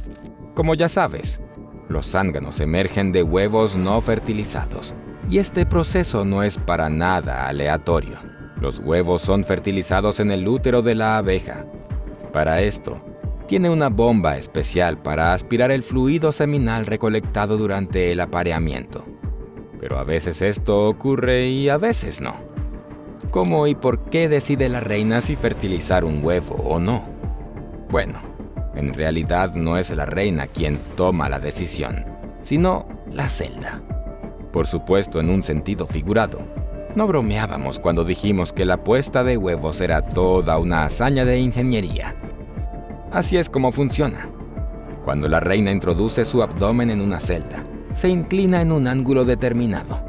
Como ya sabes, los zánganos emergen de huevos no fertilizados. Y este proceso no es para nada aleatorio. Los huevos son fertilizados en el útero de la abeja. Para esto, tiene una bomba especial para aspirar el fluido seminal recolectado durante el apareamiento. Pero a veces esto ocurre y a veces no. ¿Cómo y por qué decide la reina si fertilizar un huevo o no? Bueno, en realidad no es la reina quien toma la decisión, sino la celda. Por supuesto, en un sentido figurado. No bromeábamos cuando dijimos que la puesta de huevos era toda una hazaña de ingeniería. Así es como funciona. Cuando la reina introduce su abdomen en una celda, se inclina en un ángulo determinado.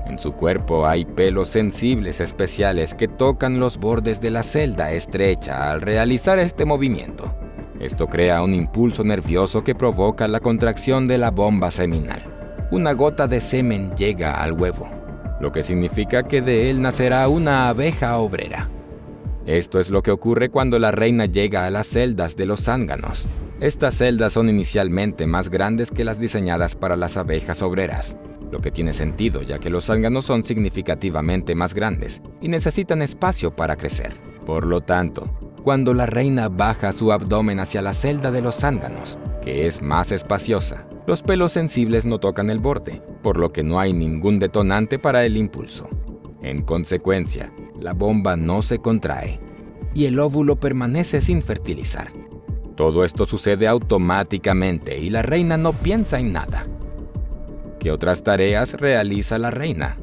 En su cuerpo hay pelos sensibles especiales que tocan los bordes de la celda estrecha al realizar este movimiento. Esto crea un impulso nervioso que provoca la contracción de la bomba seminal. Una gota de semen llega al huevo, lo que significa que de él nacerá una abeja obrera. Esto es lo que ocurre cuando la reina llega a las celdas de los zánganos. Estas celdas son inicialmente más grandes que las diseñadas para las abejas obreras, lo que tiene sentido ya que los zánganos son significativamente más grandes y necesitan espacio para crecer. Por lo tanto, cuando la reina baja su abdomen hacia la celda de los zánganos, que es más espaciosa, los pelos sensibles no tocan el borde, por lo que no hay ningún detonante para el impulso. En consecuencia, la bomba no se contrae y el óvulo permanece sin fertilizar. Todo esto sucede automáticamente y la reina no piensa en nada. ¿Qué otras tareas realiza la reina?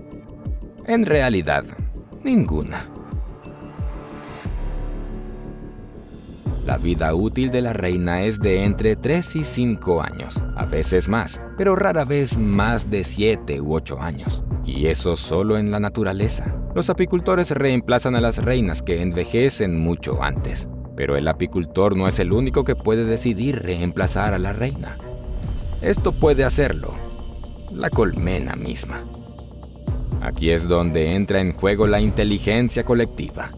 En realidad, ninguna. La vida útil de la reina es de entre 3 y 5 años, a veces más, pero rara vez más de 7 u 8 años. Y eso solo en la naturaleza. Los apicultores reemplazan a las reinas que envejecen mucho antes, pero el apicultor no es el único que puede decidir reemplazar a la reina. Esto puede hacerlo la colmena misma. Aquí es donde entra en juego la inteligencia colectiva.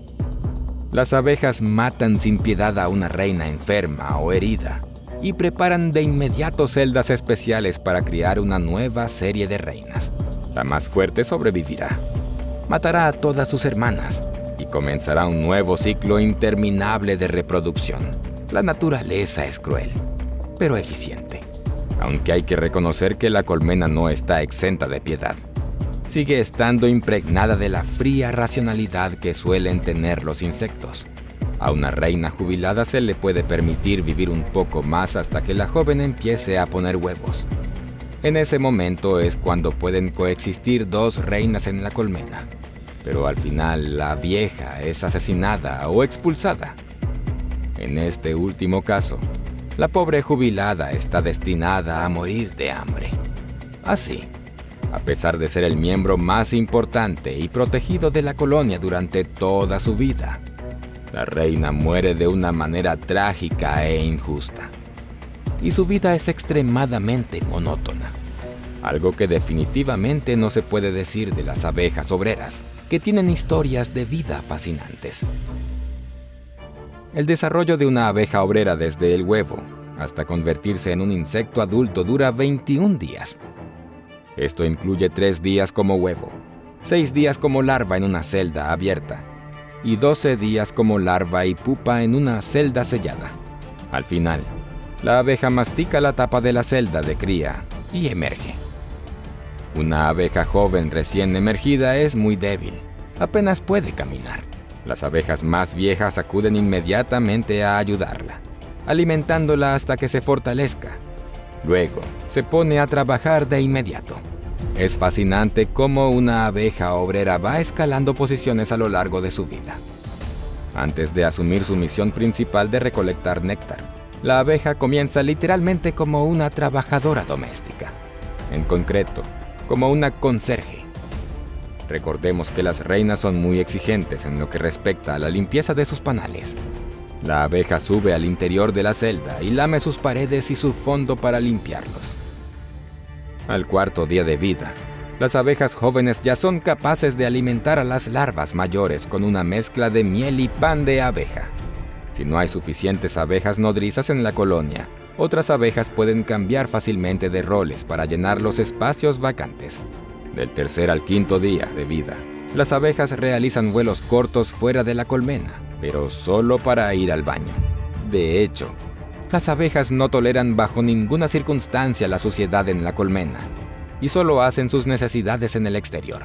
Las abejas matan sin piedad a una reina enferma o herida y preparan de inmediato celdas especiales para criar una nueva serie de reinas. La más fuerte sobrevivirá, matará a todas sus hermanas y comenzará un nuevo ciclo interminable de reproducción. La naturaleza es cruel, pero eficiente. Aunque hay que reconocer que la colmena no está exenta de piedad. Sigue estando impregnada de la fría racionalidad que suelen tener los insectos. A una reina jubilada se le puede permitir vivir un poco más hasta que la joven empiece a poner huevos. En ese momento es cuando pueden coexistir 2 reinas en la colmena, pero al final la vieja es asesinada o expulsada. En este último caso, la pobre jubilada está destinada a morir de hambre. Así, a pesar de ser el miembro más importante y protegido de la colonia durante toda su vida, la reina muere de una manera trágica e injusta. Y su vida es extremadamente monótona. Algo que definitivamente no se puede decir de las abejas obreras, que tienen historias de vida fascinantes. El desarrollo de una abeja obrera desde el huevo hasta convertirse en un insecto adulto dura 21 días. Esto incluye 3 días como huevo, 6 días como larva en una celda abierta y 12 días como larva y pupa en una celda sellada. Al final, La abeja mastica la tapa de la celda de cría y emerge. Una abeja joven recién emergida es muy débil, apenas puede caminar. Las abejas más viejas acuden inmediatamente a ayudarla, alimentándola hasta que se fortalezca. Luego, se pone a trabajar de inmediato. Es fascinante cómo una abeja obrera va escalando posiciones a lo largo de su vida. Antes de asumir su misión principal de recolectar néctar, la abeja comienza literalmente como una trabajadora doméstica. En concreto, como una conserje. Recordemos que las reinas son muy exigentes en lo que respecta a la limpieza de sus panales. La abeja sube al interior de la celda y lame sus paredes y su fondo para limpiarlos. Al cuarto día de vida, las abejas jóvenes ya son capaces de alimentar a las larvas mayores con una mezcla de miel y pan de abeja. Si no hay suficientes abejas nodrizas en la colonia, otras abejas pueden cambiar fácilmente de roles para llenar los espacios vacantes. Del tercer al quinto día de vida, las abejas realizan vuelos cortos fuera de la colmena, pero solo para ir al baño. De hecho, las abejas no toleran bajo ninguna circunstancia la suciedad en la colmena y solo hacen sus necesidades en el exterior.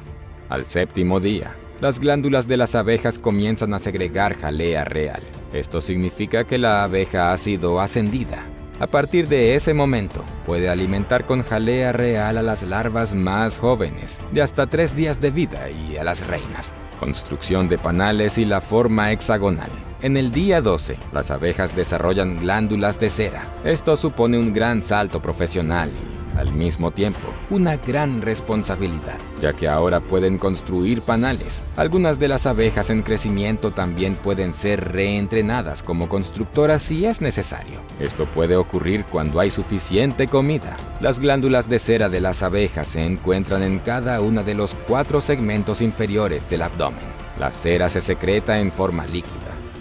Al séptimo día, las glándulas de las abejas comienzan a segregar jalea real. Esto significa que la abeja ha sido ascendida. A partir de ese momento, puede alimentar con jalea real a las larvas más jóvenes, de hasta 3 días de vida, y a las reinas. Construcción de panales y la forma hexagonal. En el día 12, las abejas desarrollan glándulas de cera. Esto supone un gran salto profesional y, al mismo tiempo, una gran responsabilidad, ya que ahora pueden construir panales. Algunas de las abejas en crecimiento también pueden ser reentrenadas como constructoras si es necesario. Esto puede ocurrir cuando hay suficiente comida. Las glándulas de cera de las abejas se encuentran en cada uno de los 4 segmentos inferiores del abdomen. La cera se secreta en forma líquida.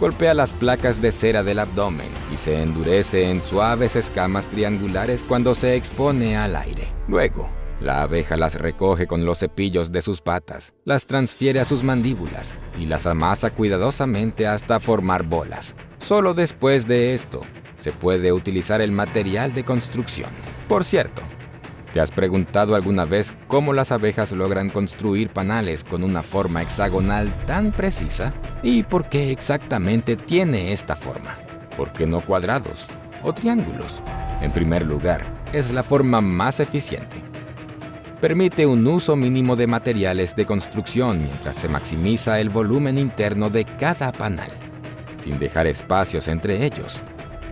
Golpea las placas de cera del abdomen y se endurece en suaves escamas triangulares cuando se expone al aire. Luego, la abeja las recoge con los cepillos de sus patas, las transfiere a sus mandíbulas y las amasa cuidadosamente hasta formar bolas. Solo después de esto, se puede utilizar el material de construcción. Por cierto, ¿te has preguntado alguna vez cómo las abejas logran construir panales con una forma hexagonal tan precisa? ¿Y por qué exactamente tiene esta forma? ¿Por qué no cuadrados o triángulos? En primer lugar, es la forma más eficiente. Permite un uso mínimo de materiales de construcción mientras se maximiza el volumen interno de cada panal, sin dejar espacios entre ellos.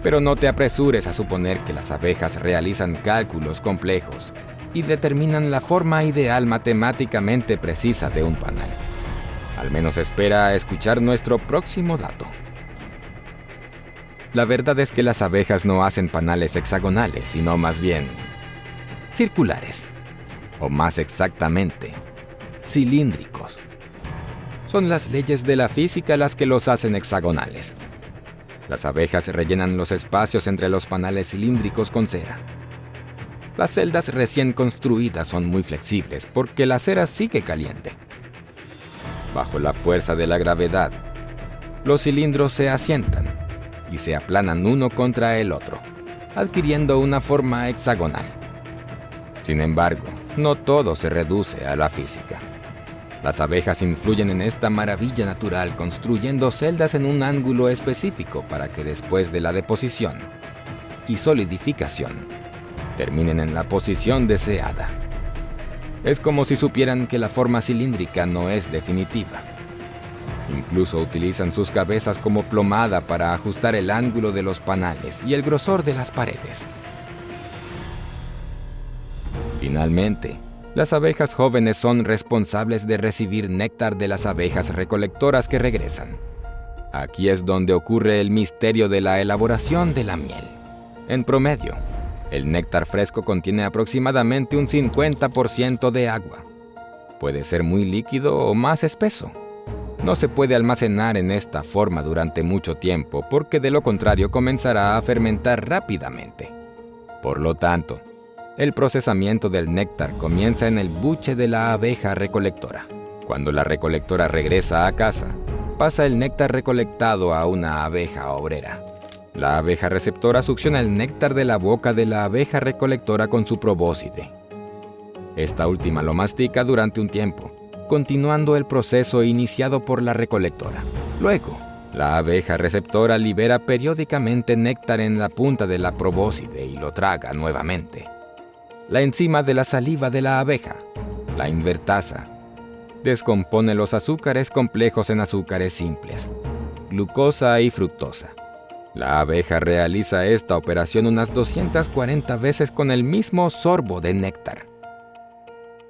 Pero no te apresures a suponer que las abejas realizan cálculos complejos y determinan la forma ideal matemáticamente precisa de un panal. Al menos espera a escuchar nuestro próximo dato. La verdad es que las abejas no hacen panales hexagonales, sino más bien circulares, o más exactamente, cilíndricos. Son las leyes de la física las que los hacen hexagonales. Las abejas rellenan los espacios entre los panales cilíndricos con cera. Las celdas recién construidas son muy flexibles porque la cera sigue caliente. Bajo la fuerza de la gravedad, los cilindros se asientan y se aplanan uno contra el otro, adquiriendo una forma hexagonal. Sin embargo, no todo se reduce a la física. Las abejas influyen en esta maravilla natural construyendo celdas en un ángulo específico para que después de la deposición y solidificación terminen en la posición deseada. Es como si supieran que la forma cilíndrica no es definitiva. Incluso utilizan sus cabezas como plomada para ajustar el ángulo de los panales y el grosor de las paredes. Finalmente, las abejas jóvenes son responsables de recibir néctar de las abejas recolectoras que regresan. Aquí es donde ocurre el misterio de la elaboración de la miel. En promedio, el néctar fresco contiene aproximadamente un 50% de agua. Puede ser muy líquido o más espeso. No se puede almacenar en esta forma durante mucho tiempo porque de lo contrario comenzará a fermentar rápidamente. Por lo tanto, el procesamiento del néctar comienza en el buche de la abeja recolectora. Cuando la recolectora regresa a casa, pasa el néctar recolectado a una abeja obrera. La abeja receptora succiona el néctar de la boca de la abeja recolectora con su probóscide. Esta última lo mastica durante un tiempo, continuando el proceso iniciado por la recolectora. Luego, la abeja receptora libera periódicamente néctar en la punta de la probóscide y lo traga nuevamente. La enzima de la saliva de la abeja, la invertasa, descompone los azúcares complejos en azúcares simples, glucosa y fructosa. La abeja realiza esta operación unas 240 veces con el mismo sorbo de néctar.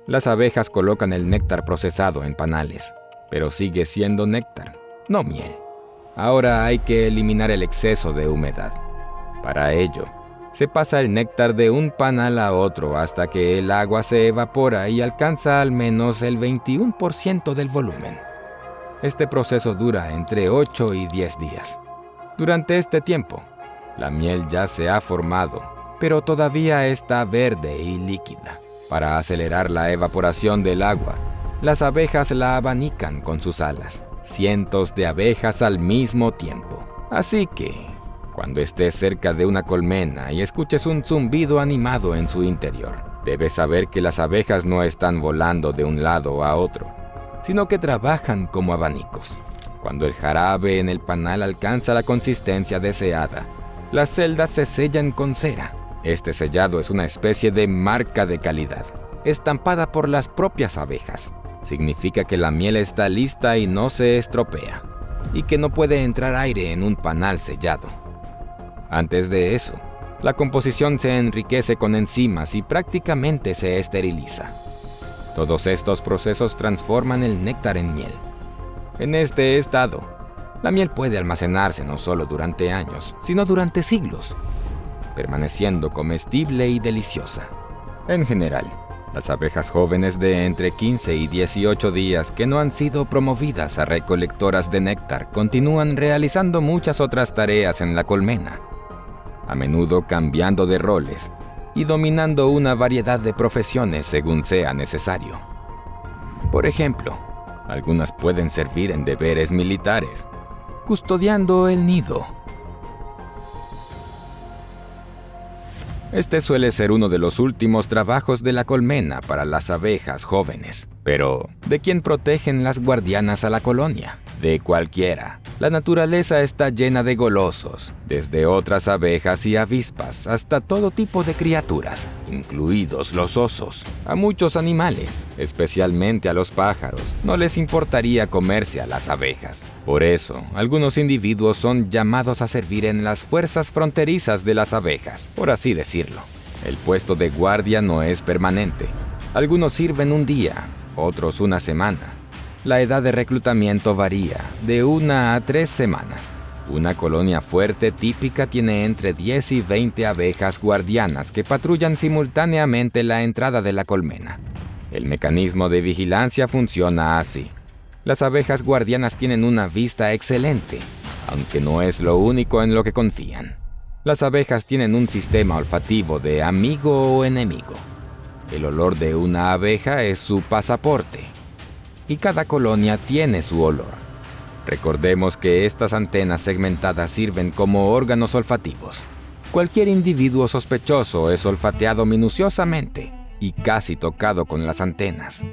Las abejas colocan el néctar procesado en panales, pero sigue siendo néctar, no miel. Ahora hay que eliminar el exceso de humedad. Para ello, se pasa el néctar de un panal a otro hasta que el agua se evapora y alcanza al menos el 21% del volumen. Este proceso dura entre 8 y 10 días. Durante este tiempo, la miel ya se ha formado, pero todavía está verde y líquida. Para acelerar la evaporación del agua, las abejas la abanican con sus alas. Cientos de abejas al mismo tiempo. Así que, cuando estés cerca de una colmena y escuches un zumbido animado en su interior, debes saber que las abejas no están volando de un lado a otro, sino que trabajan como abanicos. Cuando el jarabe en el panal alcanza la consistencia deseada, las celdas se sellan con cera. Este sellado es una especie de marca de calidad, estampada por las propias abejas. Significa que la miel está lista y no se estropea, y que no puede entrar aire en un panal sellado. Antes de eso, la composición se enriquece con enzimas y prácticamente se esteriliza. Todos estos procesos transforman el néctar en miel. En este estado, la miel puede almacenarse no solo durante años, sino durante siglos, permaneciendo comestible y deliciosa. En general, las abejas jóvenes de entre 15 y 18 días que no han sido promovidas a recolectoras de néctar continúan realizando muchas otras tareas en la colmena, a menudo cambiando de roles y dominando una variedad de profesiones según sea necesario. Por ejemplo, algunas pueden servir en deberes militares, custodiando el nido. Este suele ser uno de los últimos trabajos de la colmena para las abejas jóvenes. Pero, ¿de quién protegen las guardianas a la colonia? De cualquiera. La naturaleza está llena de golosos, desde otras abejas y avispas hasta todo tipo de criaturas, incluidos los osos. A muchos animales, especialmente a los pájaros, no les importaría comerse a las abejas. Por eso, algunos individuos son llamados a servir en las fuerzas fronterizas de las abejas, por así decirlo. El puesto de guardia no es permanente. Algunos sirven un día, otros una semana. La edad de reclutamiento varía, de 1 a 3 semanas. Una colonia fuerte típica tiene entre 10 y 20 abejas guardianas que patrullan simultáneamente la entrada de la colmena. El mecanismo de vigilancia funciona así. Las abejas guardianas tienen una vista excelente, aunque no es lo único en lo que confían. Las abejas tienen un sistema olfativo de amigo o enemigo. El olor de una abeja es su pasaporte, y cada colonia tiene su olor. Recordemos que estas antenas segmentadas sirven como órganos olfativos. Cualquier individuo sospechoso es olfateado minuciosamente y casi tocado con las antenas.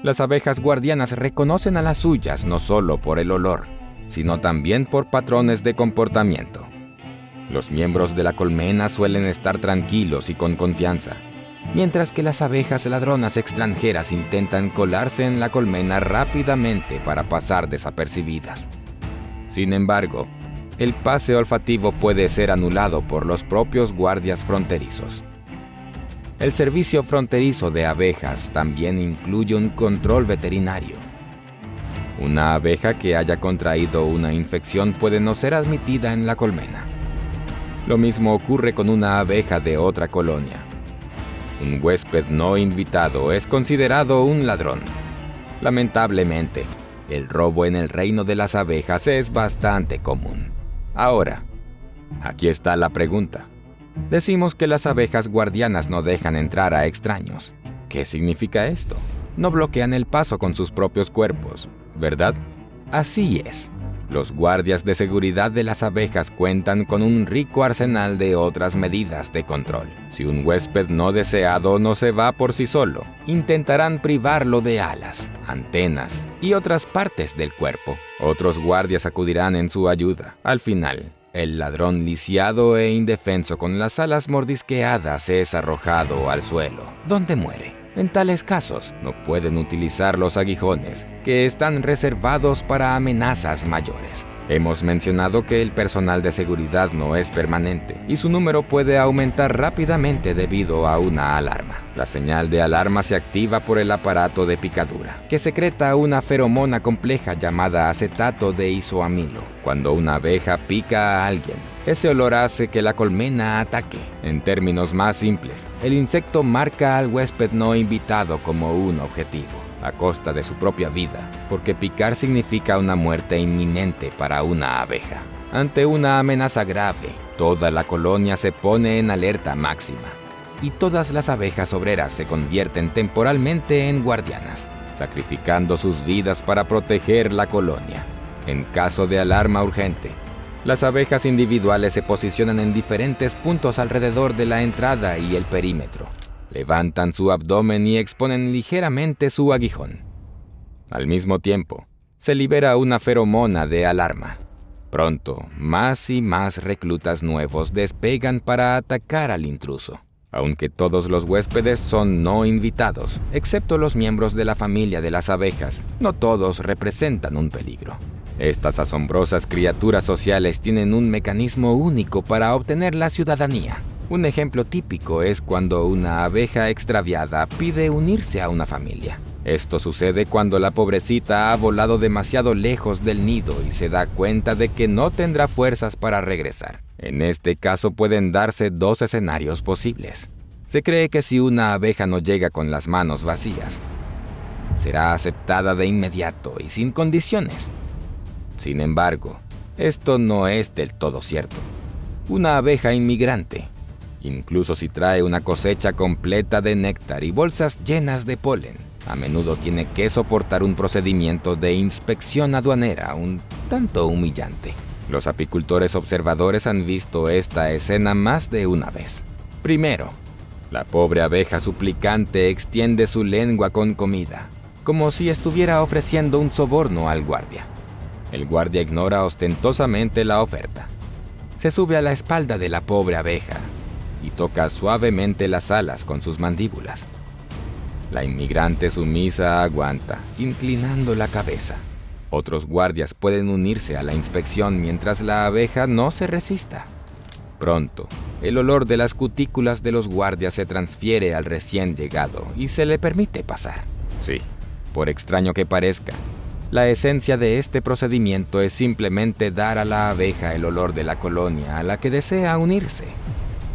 Las abejas guardianas reconocen a las suyas no solo por el olor, sino también por patrones de comportamiento. Los miembros de la colmena suelen estar tranquilos y con confianza, mientras que las abejas ladronas extranjeras intentan colarse en la colmena rápidamente para pasar desapercibidas. Sin embargo, el pase olfativo puede ser anulado por los propios guardias fronterizos. El servicio fronterizo de abejas también incluye un control veterinario. Una abeja que haya contraído una infección puede no ser admitida en la colmena. Lo mismo ocurre con una abeja de otra colonia. Un huésped no invitado es considerado un ladrón. Lamentablemente, el robo en el reino de las abejas es bastante común. Ahora, aquí está la pregunta. Decimos que las abejas guardianas no dejan entrar a extraños. ¿Qué significa esto? No bloquean el paso con sus propios cuerpos, ¿verdad? Así es. Los guardias de seguridad de las abejas cuentan con un rico arsenal de otras medidas de control. Si un huésped no deseado no se va por sí solo, intentarán privarlo de alas, antenas y otras partes del cuerpo. Otros guardias acudirán en su ayuda. Al final, el ladrón lisiado e indefenso con las alas mordisqueadas es arrojado al suelo, donde muere. En tales casos, no pueden utilizar los aguijones, que están reservados para amenazas mayores. Hemos mencionado que el personal de seguridad no es permanente y su número puede aumentar rápidamente debido a una alarma. La señal de alarma se activa por el aparato de picadura, que secreta una feromona compleja llamada acetato de isoamilo. Cuando una abeja pica a alguien, ese olor hace que la colmena ataque. En términos más simples, el insecto marca al huésped no invitado como un objetivo, a costa de su propia vida, porque picar significa una muerte inminente para una abeja. Ante una amenaza grave, toda la colonia se pone en alerta máxima, y todas las abejas obreras se convierten temporalmente en guardianas, sacrificando sus vidas para proteger la colonia. En caso de alarma urgente, las abejas individuales se posicionan en diferentes puntos alrededor de la entrada y el perímetro. Levantan su abdomen y exponen ligeramente su aguijón. Al mismo tiempo, se libera una feromona de alarma. Pronto, más y más reclutas nuevos despegan para atacar al intruso. Aunque todos los huéspedes son no invitados, excepto los miembros de la familia de las abejas, no todos representan un peligro. Estas asombrosas criaturas sociales tienen un mecanismo único para obtener la ciudadanía. Un ejemplo típico es cuando una abeja extraviada pide unirse a una familia. Esto sucede cuando la pobrecita ha volado demasiado lejos del nido y se da cuenta de que no tendrá fuerzas para regresar. En este caso pueden darse dos escenarios posibles. Se cree que si una abeja no llega con las manos vacías, será aceptada de inmediato y sin condiciones. Sin embargo, esto no es del todo cierto. Una abeja inmigrante, incluso si trae una cosecha completa de néctar y bolsas llenas de polen, a menudo tiene que soportar un procedimiento de inspección aduanera un tanto humillante. Los apicultores observadores han visto esta escena más de una vez. Primero, la pobre abeja suplicante extiende su lengua con comida, como si estuviera ofreciendo un soborno al guardia. El guardia ignora ostentosamente la oferta. Se sube a la espalda de la pobre abeja y toca suavemente las alas con sus mandíbulas. La inmigrante sumisa aguanta, inclinando la cabeza. Otros guardias pueden unirse a la inspección mientras la abeja no se resista. Pronto, el olor de las cutículas de los guardias se transfiere al recién llegado y se le permite pasar. Sí, por extraño que parezca, la esencia de este procedimiento es simplemente dar a la abeja el olor de la colonia a la que desea unirse.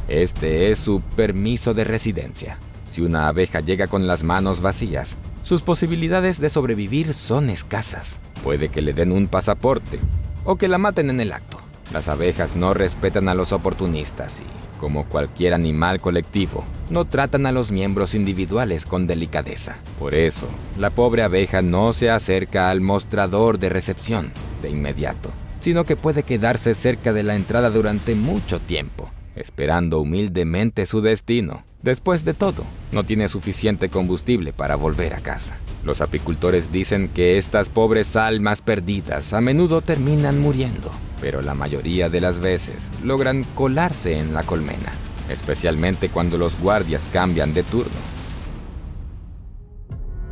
Este es su permiso de residencia. Si una abeja llega con las manos vacías, sus posibilidades de sobrevivir son escasas. Puede que le den un pasaporte o que la maten en el acto. Las abejas no respetan a los oportunistas y, como cualquier animal colectivo, no tratan a los miembros individuales con delicadeza. Por eso, la pobre abeja no se acerca al mostrador de recepción de inmediato, sino que puede quedarse cerca de la entrada durante mucho tiempo, esperando humildemente su destino. Después de todo, no tiene suficiente combustible para volver a casa. Los apicultores dicen que estas pobres almas perdidas a menudo terminan muriendo, pero la mayoría de las veces logran colarse en la colmena, especialmente cuando los guardias cambian de turno.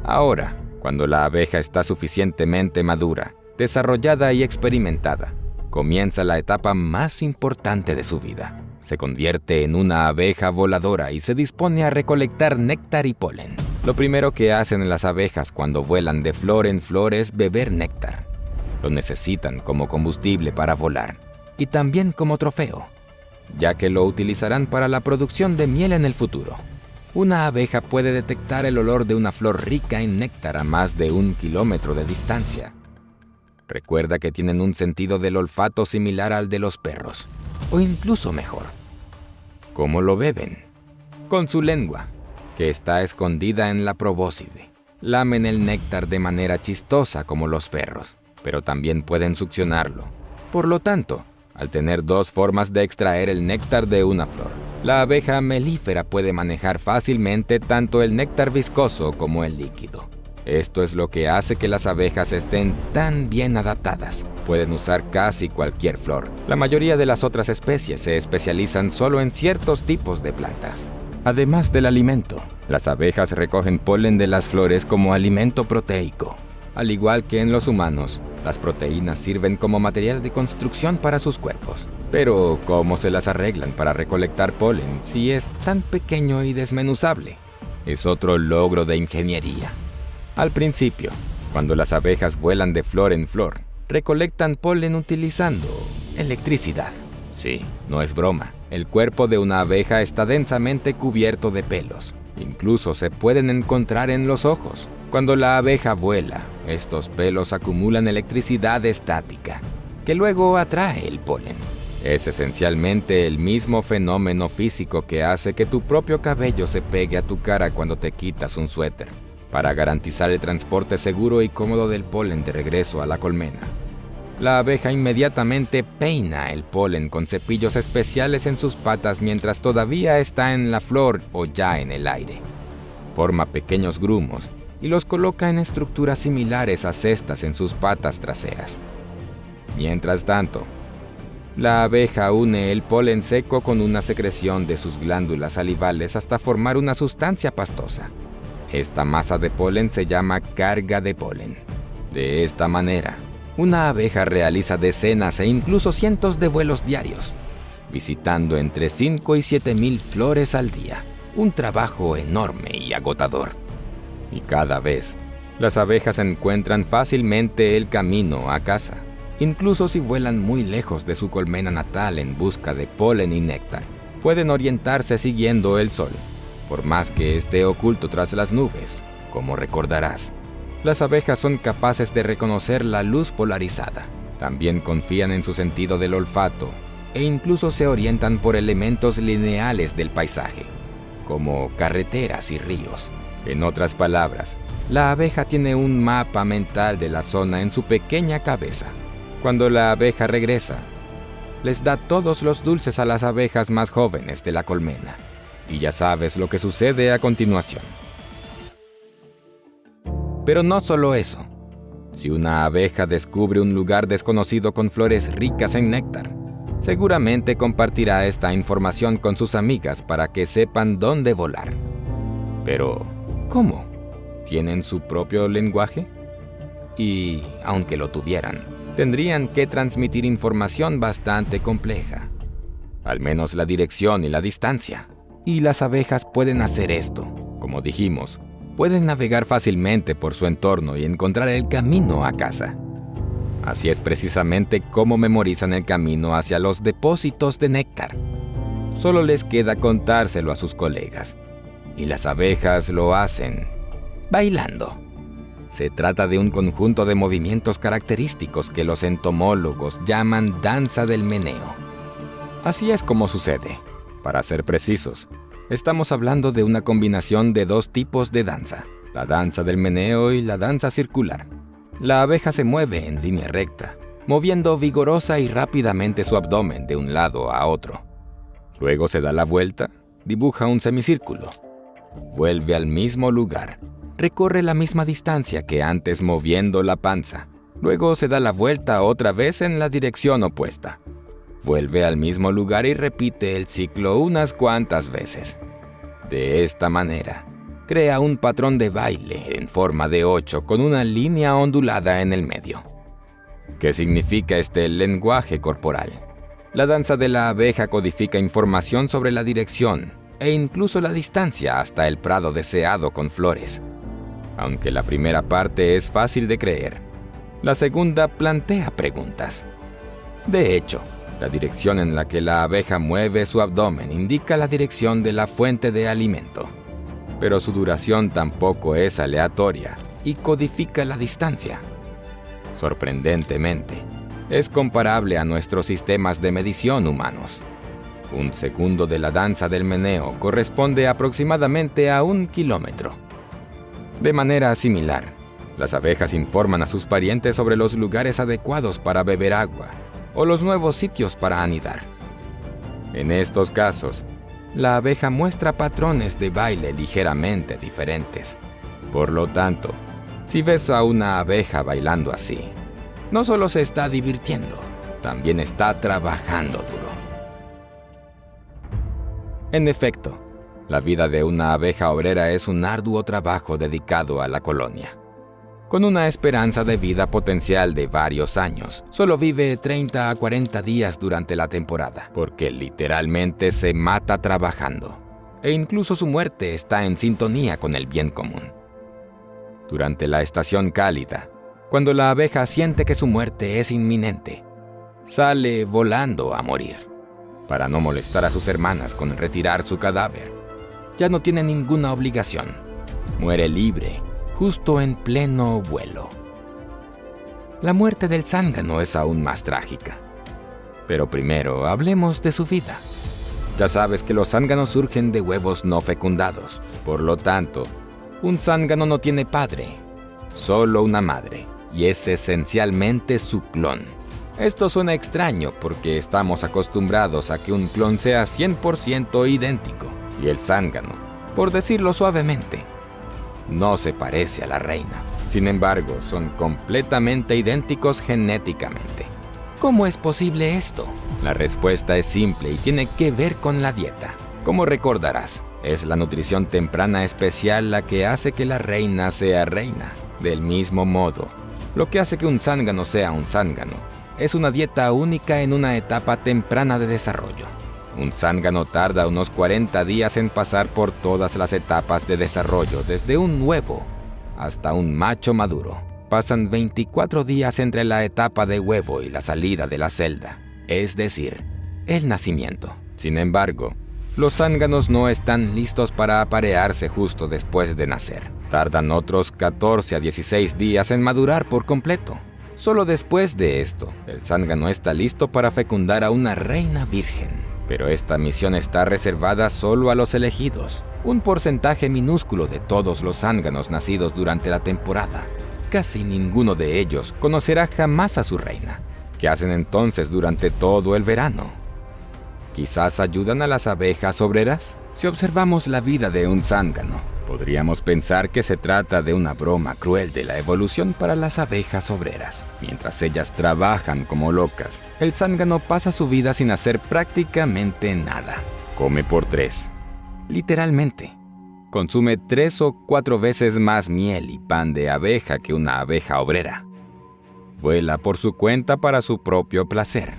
Ahora, cuando la abeja está suficientemente madura, desarrollada y experimentada, comienza la etapa más importante de su vida. Se convierte en una abeja voladora y se dispone a recolectar néctar y polen. Lo primero que hacen las abejas cuando vuelan de flor en flor es beber néctar. Lo necesitan como combustible para volar y también como trofeo, ya que lo utilizarán para la producción de miel en el futuro. Una abeja puede detectar el olor de una flor rica en néctar a más de 1 kilómetro de distancia. Recuerda que tienen un sentido del olfato similar al de los perros, o incluso mejor. ¿Cómo lo beben? Con su lengua, que está escondida en la probóscide. Lamen el néctar de manera chistosa como los perros. pero también pueden succionarlo. Por lo tanto, al tener dos formas de extraer el néctar de una flor, la abeja melífera puede manejar fácilmente tanto el néctar viscoso como el líquido. Esto es lo que hace que las abejas estén tan bien adaptadas. Pueden usar casi cualquier flor. La mayoría de las otras especies se especializan solo en ciertos tipos de plantas. Además del alimento, las abejas recogen polen de las flores como alimento proteico. Al igual que en los humanos, las proteínas sirven como material de construcción para sus cuerpos. Pero, ¿cómo se las arreglan para recolectar polen si es tan pequeño y desmenuzable? Es otro logro de ingeniería. Al principio, cuando las abejas vuelan de flor en flor, recolectan polen utilizando electricidad. Sí, no es broma. El cuerpo de una abeja está densamente cubierto de pelos. Incluso se pueden encontrar en los ojos. Cuando la abeja vuela, estos pelos acumulan electricidad estática, que luego atrae el polen. Es esencialmente el mismo fenómeno físico que hace que tu propio cabello se pegue a tu cara cuando te quitas un suéter, para garantizar el transporte seguro y cómodo del polen de regreso a la colmena. La abeja inmediatamente peina el polen con cepillos especiales en sus patas mientras todavía está en la flor o ya en el aire. Forma pequeños grumos y los coloca en estructuras similares a cestas en sus patas traseras. Mientras tanto, la abeja une el polen seco con una secreción de sus glándulas salivales hasta formar una sustancia pastosa. Esta masa de polen se llama carga de polen. De esta manera, una abeja realiza decenas e incluso cientos de vuelos diarios, visitando entre 5 y 7,000 flores al día. Un trabajo enorme y agotador. Y cada vez, las abejas encuentran fácilmente el camino a casa, incluso si vuelan muy lejos de su colmena natal en busca de polen y néctar. Pueden orientarse siguiendo el sol, por más que esté oculto tras las nubes. Como recordarás, las abejas son capaces de reconocer la luz polarizada. También confían en su sentido del olfato e incluso se orientan por elementos lineales del paisaje, como carreteras y ríos. En otras palabras, la abeja tiene un mapa mental de la zona en su pequeña cabeza. Cuando la abeja regresa, les da todos los dulces a las abejas más jóvenes de la colmena. Y ya sabes lo que sucede a continuación. Pero no solo eso. Si una abeja descubre un lugar desconocido con flores ricas en néctar, seguramente compartirá esta información con sus amigas para que sepan dónde volar. Pero, ¿cómo? ¿Tienen su propio lenguaje? Y, aunque lo tuvieran, tendrían que transmitir información bastante compleja. Al menos la dirección y la distancia. Y las abejas pueden hacer esto. Como dijimos, pueden navegar fácilmente por su entorno y encontrar el camino a casa. Así es precisamente cómo memorizan el camino hacia los depósitos de néctar. Solo les queda contárselo a sus colegas. Y las abejas lo hacen bailando. Se trata de un conjunto de movimientos característicos que los entomólogos llaman danza del meneo. Así es como sucede. Para ser precisos, estamos hablando de una combinación de dos tipos de danza, la danza del meneo y la danza circular. La abeja se mueve en línea recta, moviendo vigorosa y rápidamente su abdomen de un lado a otro. Luego se da la vuelta, dibuja un semicírculo, vuelve al mismo lugar, recorre la misma distancia que antes moviendo la panza. Luego se da la vuelta otra vez en la dirección opuesta. Vuelve al mismo lugar y repite el ciclo unas cuantas veces. De esta manera, crea un patrón de baile en forma de 8 con una línea ondulada en el medio. ¿Qué significa este lenguaje corporal? La danza de la abeja codifica información sobre la dirección e incluso la distancia hasta el prado deseado con flores. Aunque la primera parte es fácil de creer, la segunda plantea preguntas. De hecho, la dirección en la que la abeja mueve su abdomen indica la dirección de la fuente de alimento. Pero su duración tampoco es aleatoria y codifica la distancia. Sorprendentemente, es comparable a nuestros sistemas de medición humanos. Un segundo de la danza del meneo corresponde aproximadamente a 1 kilómetro. De manera similar, Las abejas informan a sus parientes sobre los lugares adecuados para beber agua o los nuevos sitios para anidar. En estos casos, la abeja muestra patrones de baile ligeramente diferentes. Por lo tanto, si ves a una abeja bailando así, no solo se está divirtiendo, también está trabajando duro. En efecto, la vida de una abeja obrera es un arduo trabajo dedicado a la colonia. Con una esperanza de vida potencial de varios años, solo vive 30 a 40 días durante la temporada, porque literalmente se mata trabajando, e incluso su muerte está en sintonía con el bien común. Durante la estación cálida, cuando la abeja siente que su muerte es inminente, sale volando a morir, para no molestar a sus hermanas con retirar su cadáver. Ya no tiene ninguna obligación, muere libre, justo en pleno vuelo. La muerte del zángano es aún más trágica. Pero primero hablemos de su vida. Ya sabes que los zánganos surgen de huevos no fecundados. Por lo tanto, un zángano no tiene padre, solo una madre, y es esencialmente su clon. Esto suena extraño porque estamos acostumbrados a que un clon sea 100% idéntico, y el zángano, por decirlo suavemente, no se parece a la reina. Sin embargo, son completamente idénticos genéticamente. ¿Cómo es posible esto? La respuesta es simple y tiene que ver con la dieta. Como recordarás, es la nutrición temprana especial la que hace que la reina sea reina. Del mismo modo, lo que hace que un zángano sea un zángano es una dieta única en una etapa temprana de desarrollo. Un zángano tarda unos 40 días en pasar por todas las etapas de desarrollo, desde un huevo hasta un macho maduro. Pasan 24 días entre la etapa de huevo y la salida de la celda, es decir, el nacimiento. Sin embargo, los zánganos no están listos para aparearse justo después de nacer. Tardan otros 14 a 16 días en madurar por completo. Solo después de esto, el zángano está listo para fecundar a una reina virgen. Pero esta misión está reservada solo a los elegidos, un porcentaje minúsculo de todos los zánganos nacidos durante la temporada. Casi ninguno de ellos conocerá jamás a su reina. ¿Qué hacen entonces durante todo el verano? ¿Quizás ayudan a las abejas obreras? Si observamos la vida de un zángano, podríamos pensar que se trata de una broma cruel de la evolución para las abejas obreras. Mientras ellas trabajan como locas, el zángano pasa su vida sin hacer prácticamente nada. Come por 3. Literalmente. Consume 3 o 4 veces más miel y pan de abeja que una abeja obrera. Vuela por su cuenta para su propio placer.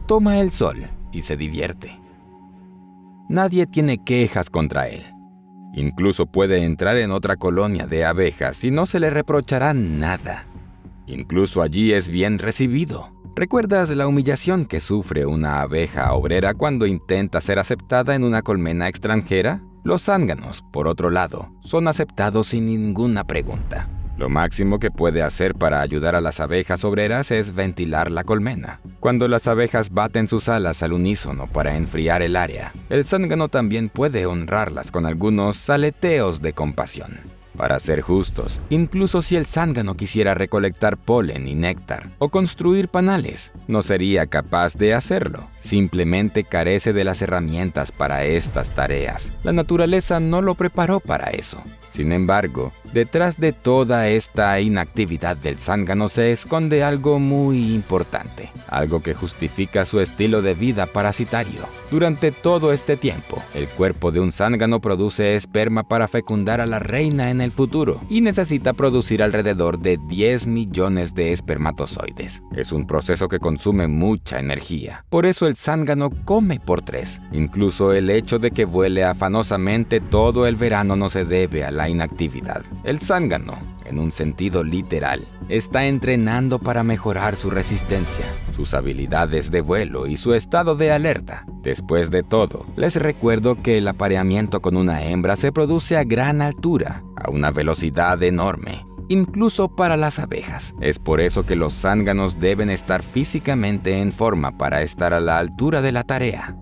Toma el sol y se divierte. Nadie tiene quejas contra él. Incluso puede entrar en otra colonia de abejas y no se le reprochará nada. Incluso allí es bien recibido. ¿Recuerdas la humillación que sufre una abeja obrera cuando intenta ser aceptada en una colmena extranjera? Los zánganos, por otro lado, son aceptados sin ninguna pregunta. Lo máximo que puede hacer para ayudar a las abejas obreras es ventilar la colmena. Cuando las abejas baten sus alas al unísono para enfriar el área, el zángano también puede honrarlas con algunos aleteos de compasión. Para ser justos, incluso si el zángano quisiera recolectar polen y néctar o construir panales, no sería capaz de hacerlo. Simplemente carece de las herramientas para estas tareas. La naturaleza no lo preparó para eso. Sin embargo, detrás de toda esta inactividad del zángano se esconde algo muy importante, algo que justifica su estilo de vida parasitario. Durante todo este tiempo, el cuerpo de un zángano produce esperma para fecundar a la reina en el futuro y necesita producir alrededor de 10 millones de espermatozoides. Es un proceso que consume mucha energía. Por eso el zángano come por 3. Incluso el hecho de que vuele afanosamente todo el verano no se debe a la inactividad. El zángano, en un sentido literal, está entrenando para mejorar su resistencia, sus habilidades de vuelo y su estado de alerta. Después de todo, les recuerdo que el apareamiento con una hembra se produce a gran altura, a una velocidad enorme, incluso para las abejas. Es por eso que los zánganos deben estar físicamente en forma para estar a la altura de la tarea.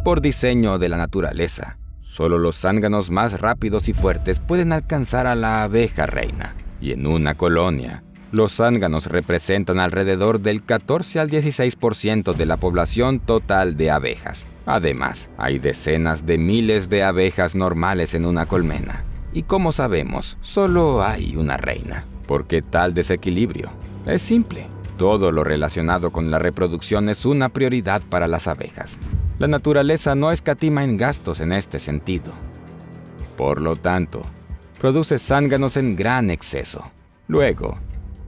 Por diseño de la naturaleza, Solo los zánganos más rápidos y fuertes pueden alcanzar a la abeja reina. Y en una colonia, los zánganos representan alrededor del 14 al 16% de la población total de abejas. Además, hay decenas de miles de abejas normales en una colmena. Y como sabemos, solo hay una reina. ¿Por qué tal desequilibrio? Es simple. Todo lo relacionado con la reproducción es una prioridad para las abejas. La naturaleza no escatima en gastos en este sentido. Por lo tanto, produce zánganos en gran exceso. Luego,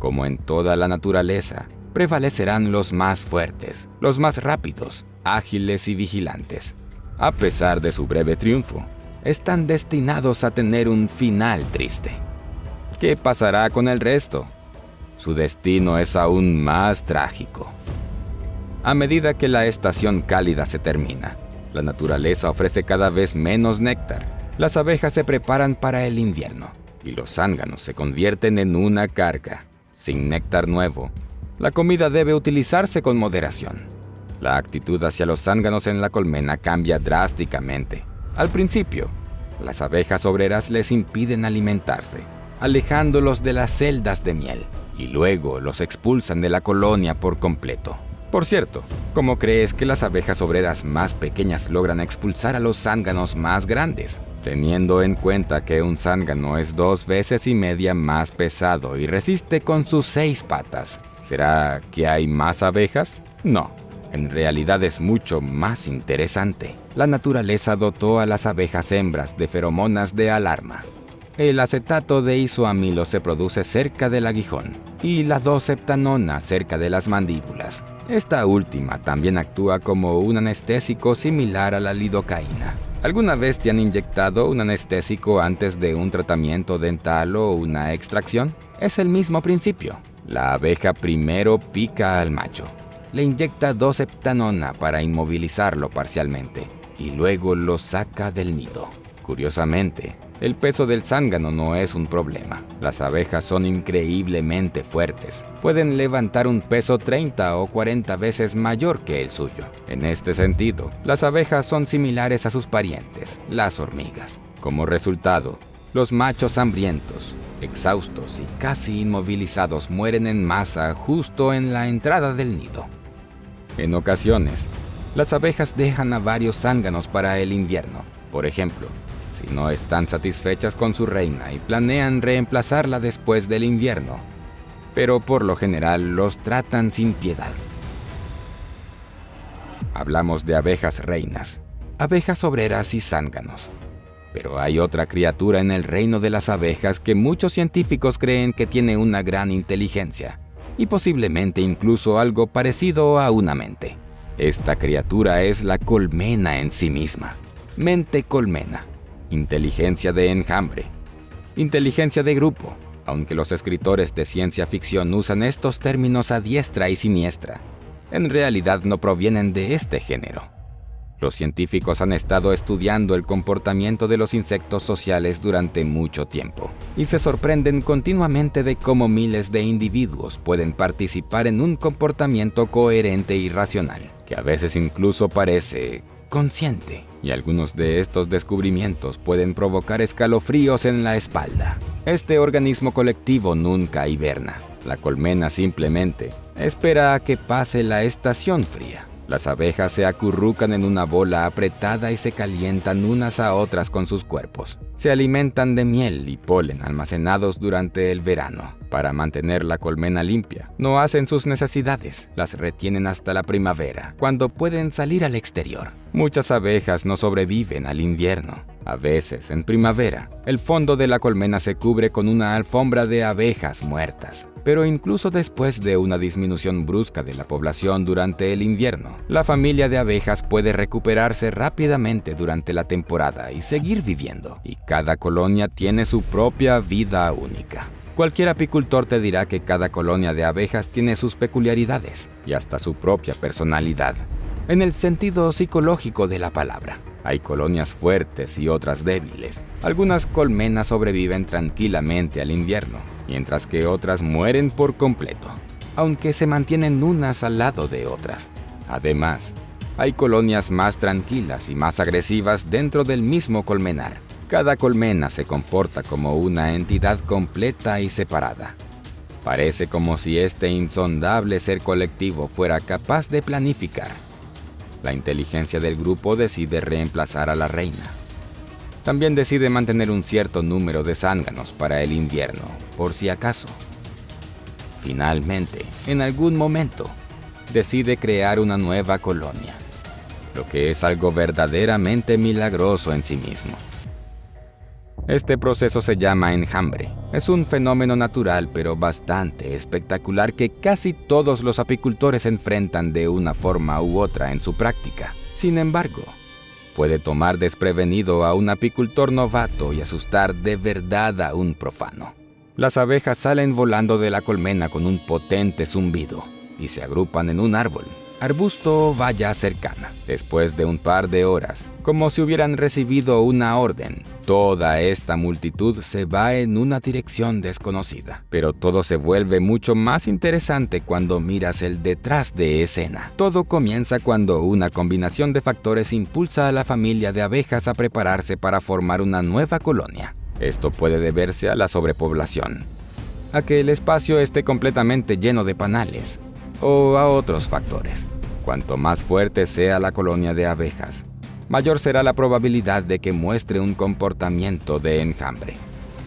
como en toda la naturaleza, prevalecerán los más fuertes, los más rápidos, ágiles y vigilantes. A pesar de su breve triunfo, están destinados a tener un final triste. ¿Qué pasará con el resto? Su destino es aún más trágico. A medida que la estación cálida se termina, la naturaleza ofrece cada vez menos néctar. Las abejas se preparan para el invierno y los zánganos se convierten en una carga. Sin néctar nuevo, la comida debe utilizarse con moderación. La actitud hacia los zánganos en la colmena cambia drásticamente. Al principio, las abejas obreras les impiden alimentarse, alejándolos de las celdas de miel, y luego los expulsan de la colonia por completo. Por cierto, ¿cómo crees que las abejas obreras más pequeñas logran expulsar a los zánganos más grandes? Teniendo en cuenta que un zángano es 2,5 veces más pesado y resiste con sus 6 patas, ¿será que hay más abejas? No, en realidad es mucho más interesante. La naturaleza dotó a las abejas hembras de feromonas de alarma. El acetato de isoamilo se produce cerca del aguijón y la 2-septanona cerca de las mandíbulas. Esta última también actúa como un anestésico similar a la lidocaína. ¿Alguna vez te han inyectado un anestésico antes de un tratamiento dental o una extracción? Es el mismo principio. La abeja primero pica al macho, le inyecta 2-septanona para inmovilizarlo parcialmente y luego lo saca del nido. Curiosamente, el peso del zángano no es un problema. Las abejas son increíblemente fuertes. Pueden levantar un peso 30 o 40 veces mayor que el suyo. En este sentido, las abejas son similares a sus parientes, las hormigas. Como resultado, los machos hambrientos, exhaustos y casi inmovilizados mueren en masa justo en la entrada del nido. En ocasiones, las abejas dejan a varios zánganos para el invierno. Por ejemplo, si no están satisfechas con su reina y planean reemplazarla después del invierno, pero por lo general los tratan sin piedad. Hablamos de abejas reinas, abejas obreras y zánganos. Pero hay otra criatura en el reino de las abejas que muchos científicos creen que tiene una gran inteligencia y posiblemente incluso algo parecido a una mente. Esta criatura es la colmena en sí misma. Mente colmena. Inteligencia de enjambre, inteligencia de grupo, aunque los escritores de ciencia ficción usan estos términos a diestra y siniestra, en realidad no provienen de este género. Los científicos han estado estudiando el comportamiento de los insectos sociales durante mucho tiempo y se sorprenden continuamente de cómo miles de individuos pueden participar en un comportamiento coherente y racional, que a veces incluso parece consciente. Y algunos de estos descubrimientos pueden provocar escalofríos en la espalda. Este organismo colectivo nunca hiberna. La colmena simplemente espera a que pase la estación fría. Las abejas se acurrucan en una bola apretada y se calientan unas a otras con sus cuerpos. Se alimentan de miel y polen almacenados durante el verano. Para mantener la colmena limpia, no hacen sus necesidades, las retienen hasta la primavera, cuando pueden salir al exterior. Muchas abejas no sobreviven al invierno. A veces, en primavera, el fondo de la colmena se cubre con una alfombra de abejas muertas. Pero incluso después de una disminución brusca de la población durante el invierno, la familia de abejas puede recuperarse rápidamente durante la temporada y seguir viviendo. Y cada colonia tiene su propia vida única. Cualquier apicultor te dirá que cada colonia de abejas tiene sus peculiaridades y hasta su propia personalidad, en el sentido psicológico de la palabra. Hay colonias fuertes y otras débiles. Algunas colmenas sobreviven tranquilamente al invierno, mientras que otras mueren por completo, aunque se mantienen unas al lado de otras. Además, Hay colonias más tranquilas y más agresivas dentro del mismo colmenar. Cada colmena se comporta como una entidad completa y separada. Parece como si este insondable ser colectivo fuera capaz de planificar. La inteligencia del grupo decide reemplazar a la reina. También decide mantener un cierto número de zánganos para el invierno, por si acaso. Finalmente, en algún momento, decide crear una nueva colonia, lo que es algo verdaderamente milagroso en sí mismo. Este proceso se llama enjambre. Es un fenómeno natural pero bastante espectacular que casi todos los apicultores enfrentan de una forma u otra en su práctica. Sin embargo, puede tomar desprevenido a un apicultor novato y asustar de verdad a un profano. Las abejas salen volando de la colmena con un potente zumbido y se agrupan en un árbol, arbusto o valla cercana. Después de un par de horas, como si hubieran recibido una orden, toda esta multitud se va en una dirección desconocida. Pero todo se vuelve mucho más interesante cuando miras el detrás de escena. Todo comienza cuando una combinación de factores impulsa a la familia de abejas a prepararse para formar una nueva colonia. Esto puede deberse a la sobrepoblación, a que el espacio esté completamente lleno de panales, o a otros factores. Cuanto más fuerte sea la colonia de abejas, mayor será la probabilidad de que muestre un comportamiento de enjambre.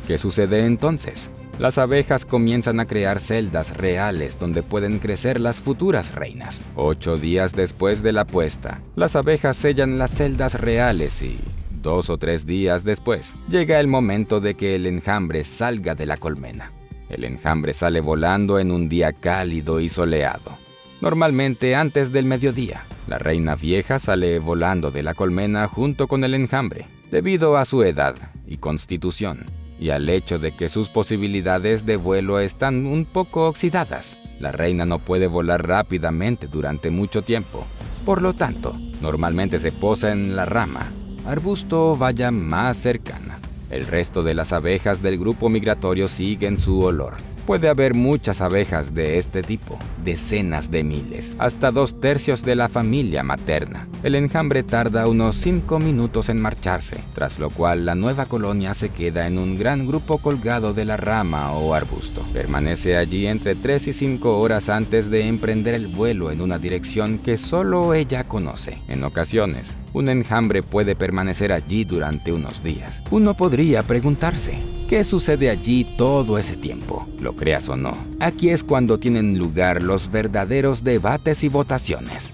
¿Qué sucede entonces? Las abejas comienzan a crear celdas reales donde pueden crecer las futuras reinas. 8 días después de la puesta, las abejas sellan las celdas reales y 2 o 3 días después, llega el momento de que el enjambre salga de la colmena. El enjambre sale volando en un día cálido y soleado. Normalmente antes del mediodía, la reina vieja sale volando de la colmena junto con el enjambre, debido a su edad y constitución, y al hecho de que sus posibilidades de vuelo están un poco oxidadas. La reina no puede volar rápidamente durante mucho tiempo. Por lo tanto, normalmente se posa en la rama, arbusto o valla más cercana. El resto de las abejas del grupo migratorio siguen su olor. Puede haber muchas abejas de este tipo, decenas de miles, hasta 2/3 de la familia materna. El enjambre tarda unos 5 minutos en marcharse, tras lo cual la nueva colonia se queda en un gran grupo colgado de la rama o arbusto. Permanece allí entre 3 y 5 horas antes de emprender el vuelo en una dirección que solo ella conoce. En ocasiones, un enjambre puede permanecer allí durante unos días. Uno podría preguntarse, ¿qué sucede allí todo ese tiempo? Lo creas o no, aquí es cuando tienen lugar los verdaderos debates y votaciones.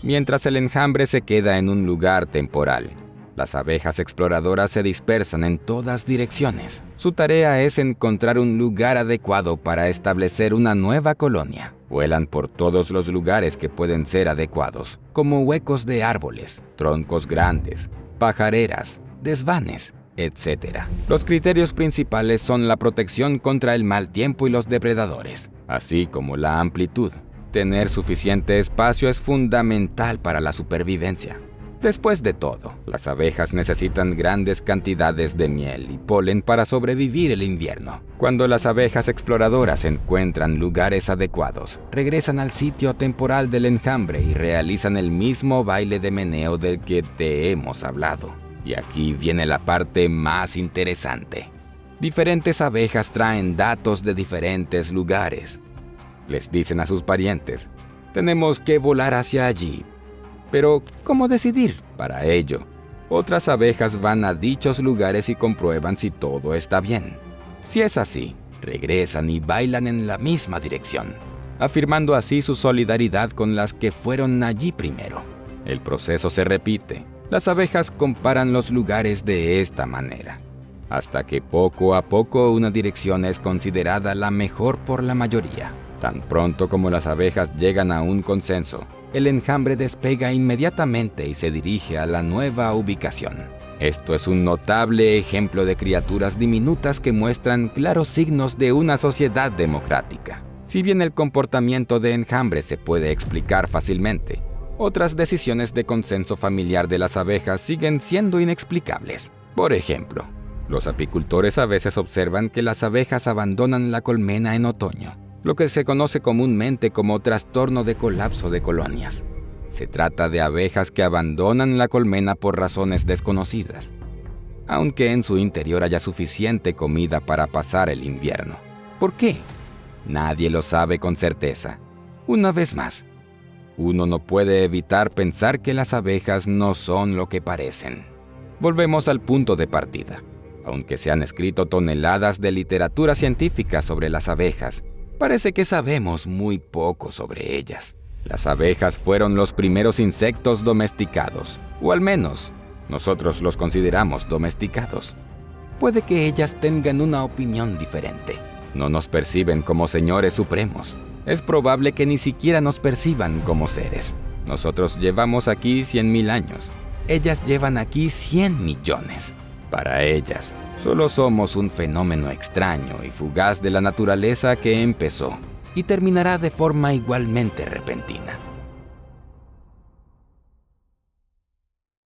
Mientras el enjambre se queda en un lugar temporal, las abejas exploradoras se dispersan en todas direcciones. Su tarea es encontrar un lugar adecuado para establecer una nueva colonia. Vuelan por todos los lugares que pueden ser adecuados, como huecos de árboles, troncos grandes, pajareras, desvanes, etc. Los criterios principales son la protección contra el mal tiempo y los depredadores, así como la amplitud. Tener suficiente espacio es fundamental para la supervivencia. Después de todo, las abejas necesitan grandes cantidades de miel y polen para sobrevivir el invierno. Cuando las abejas exploradoras encuentran lugares adecuados, regresan al sitio temporal del enjambre y realizan el mismo baile de meneo del que te hemos hablado. Y aquí viene la parte más interesante. Diferentes abejas traen datos de diferentes lugares. Les dicen a sus parientes, tenemos que volar hacia allí. Pero, ¿cómo decidir? Para ello, otras abejas van a dichos lugares y comprueban si todo está bien. Si es así, regresan y bailan en la misma dirección, afirmando así su solidaridad con las que fueron allí primero. El proceso se repite. Las abejas comparan los lugares de esta manera, hasta que poco a poco una dirección es considerada la mejor por la mayoría. Tan pronto como las abejas llegan a un consenso, el enjambre despega inmediatamente y se dirige a la nueva ubicación. Esto es un notable ejemplo de criaturas diminutas que muestran claros signos de una sociedad democrática. Si bien el comportamiento de enjambre se puede explicar fácilmente, otras decisiones de consenso familiar de las abejas siguen siendo inexplicables. Por ejemplo, los apicultores a veces observan que las abejas abandonan la colmena en otoño, lo que se conoce comúnmente como trastorno de colapso de colonias. Se trata de abejas que abandonan la colmena por razones desconocidas, aunque en su interior haya suficiente comida para pasar el invierno. ¿Por qué? Nadie lo sabe con certeza. Una vez más, uno no puede evitar pensar que las abejas no son lo que parecen. Volvemos al punto de partida. Aunque se han escrito toneladas de literatura científica sobre las abejas, parece que sabemos muy poco sobre ellas. Las abejas fueron los primeros insectos domesticados, o al menos, nosotros los consideramos domesticados. Puede que ellas tengan una opinión diferente. No nos perciben como señores supremos. Es probable que ni siquiera nos perciban como seres. Nosotros llevamos aquí 100.000 años. Ellas llevan aquí 100 millones. Para ellas, solo somos un fenómeno extraño y fugaz de la naturaleza que empezó y terminará de forma igualmente repentina.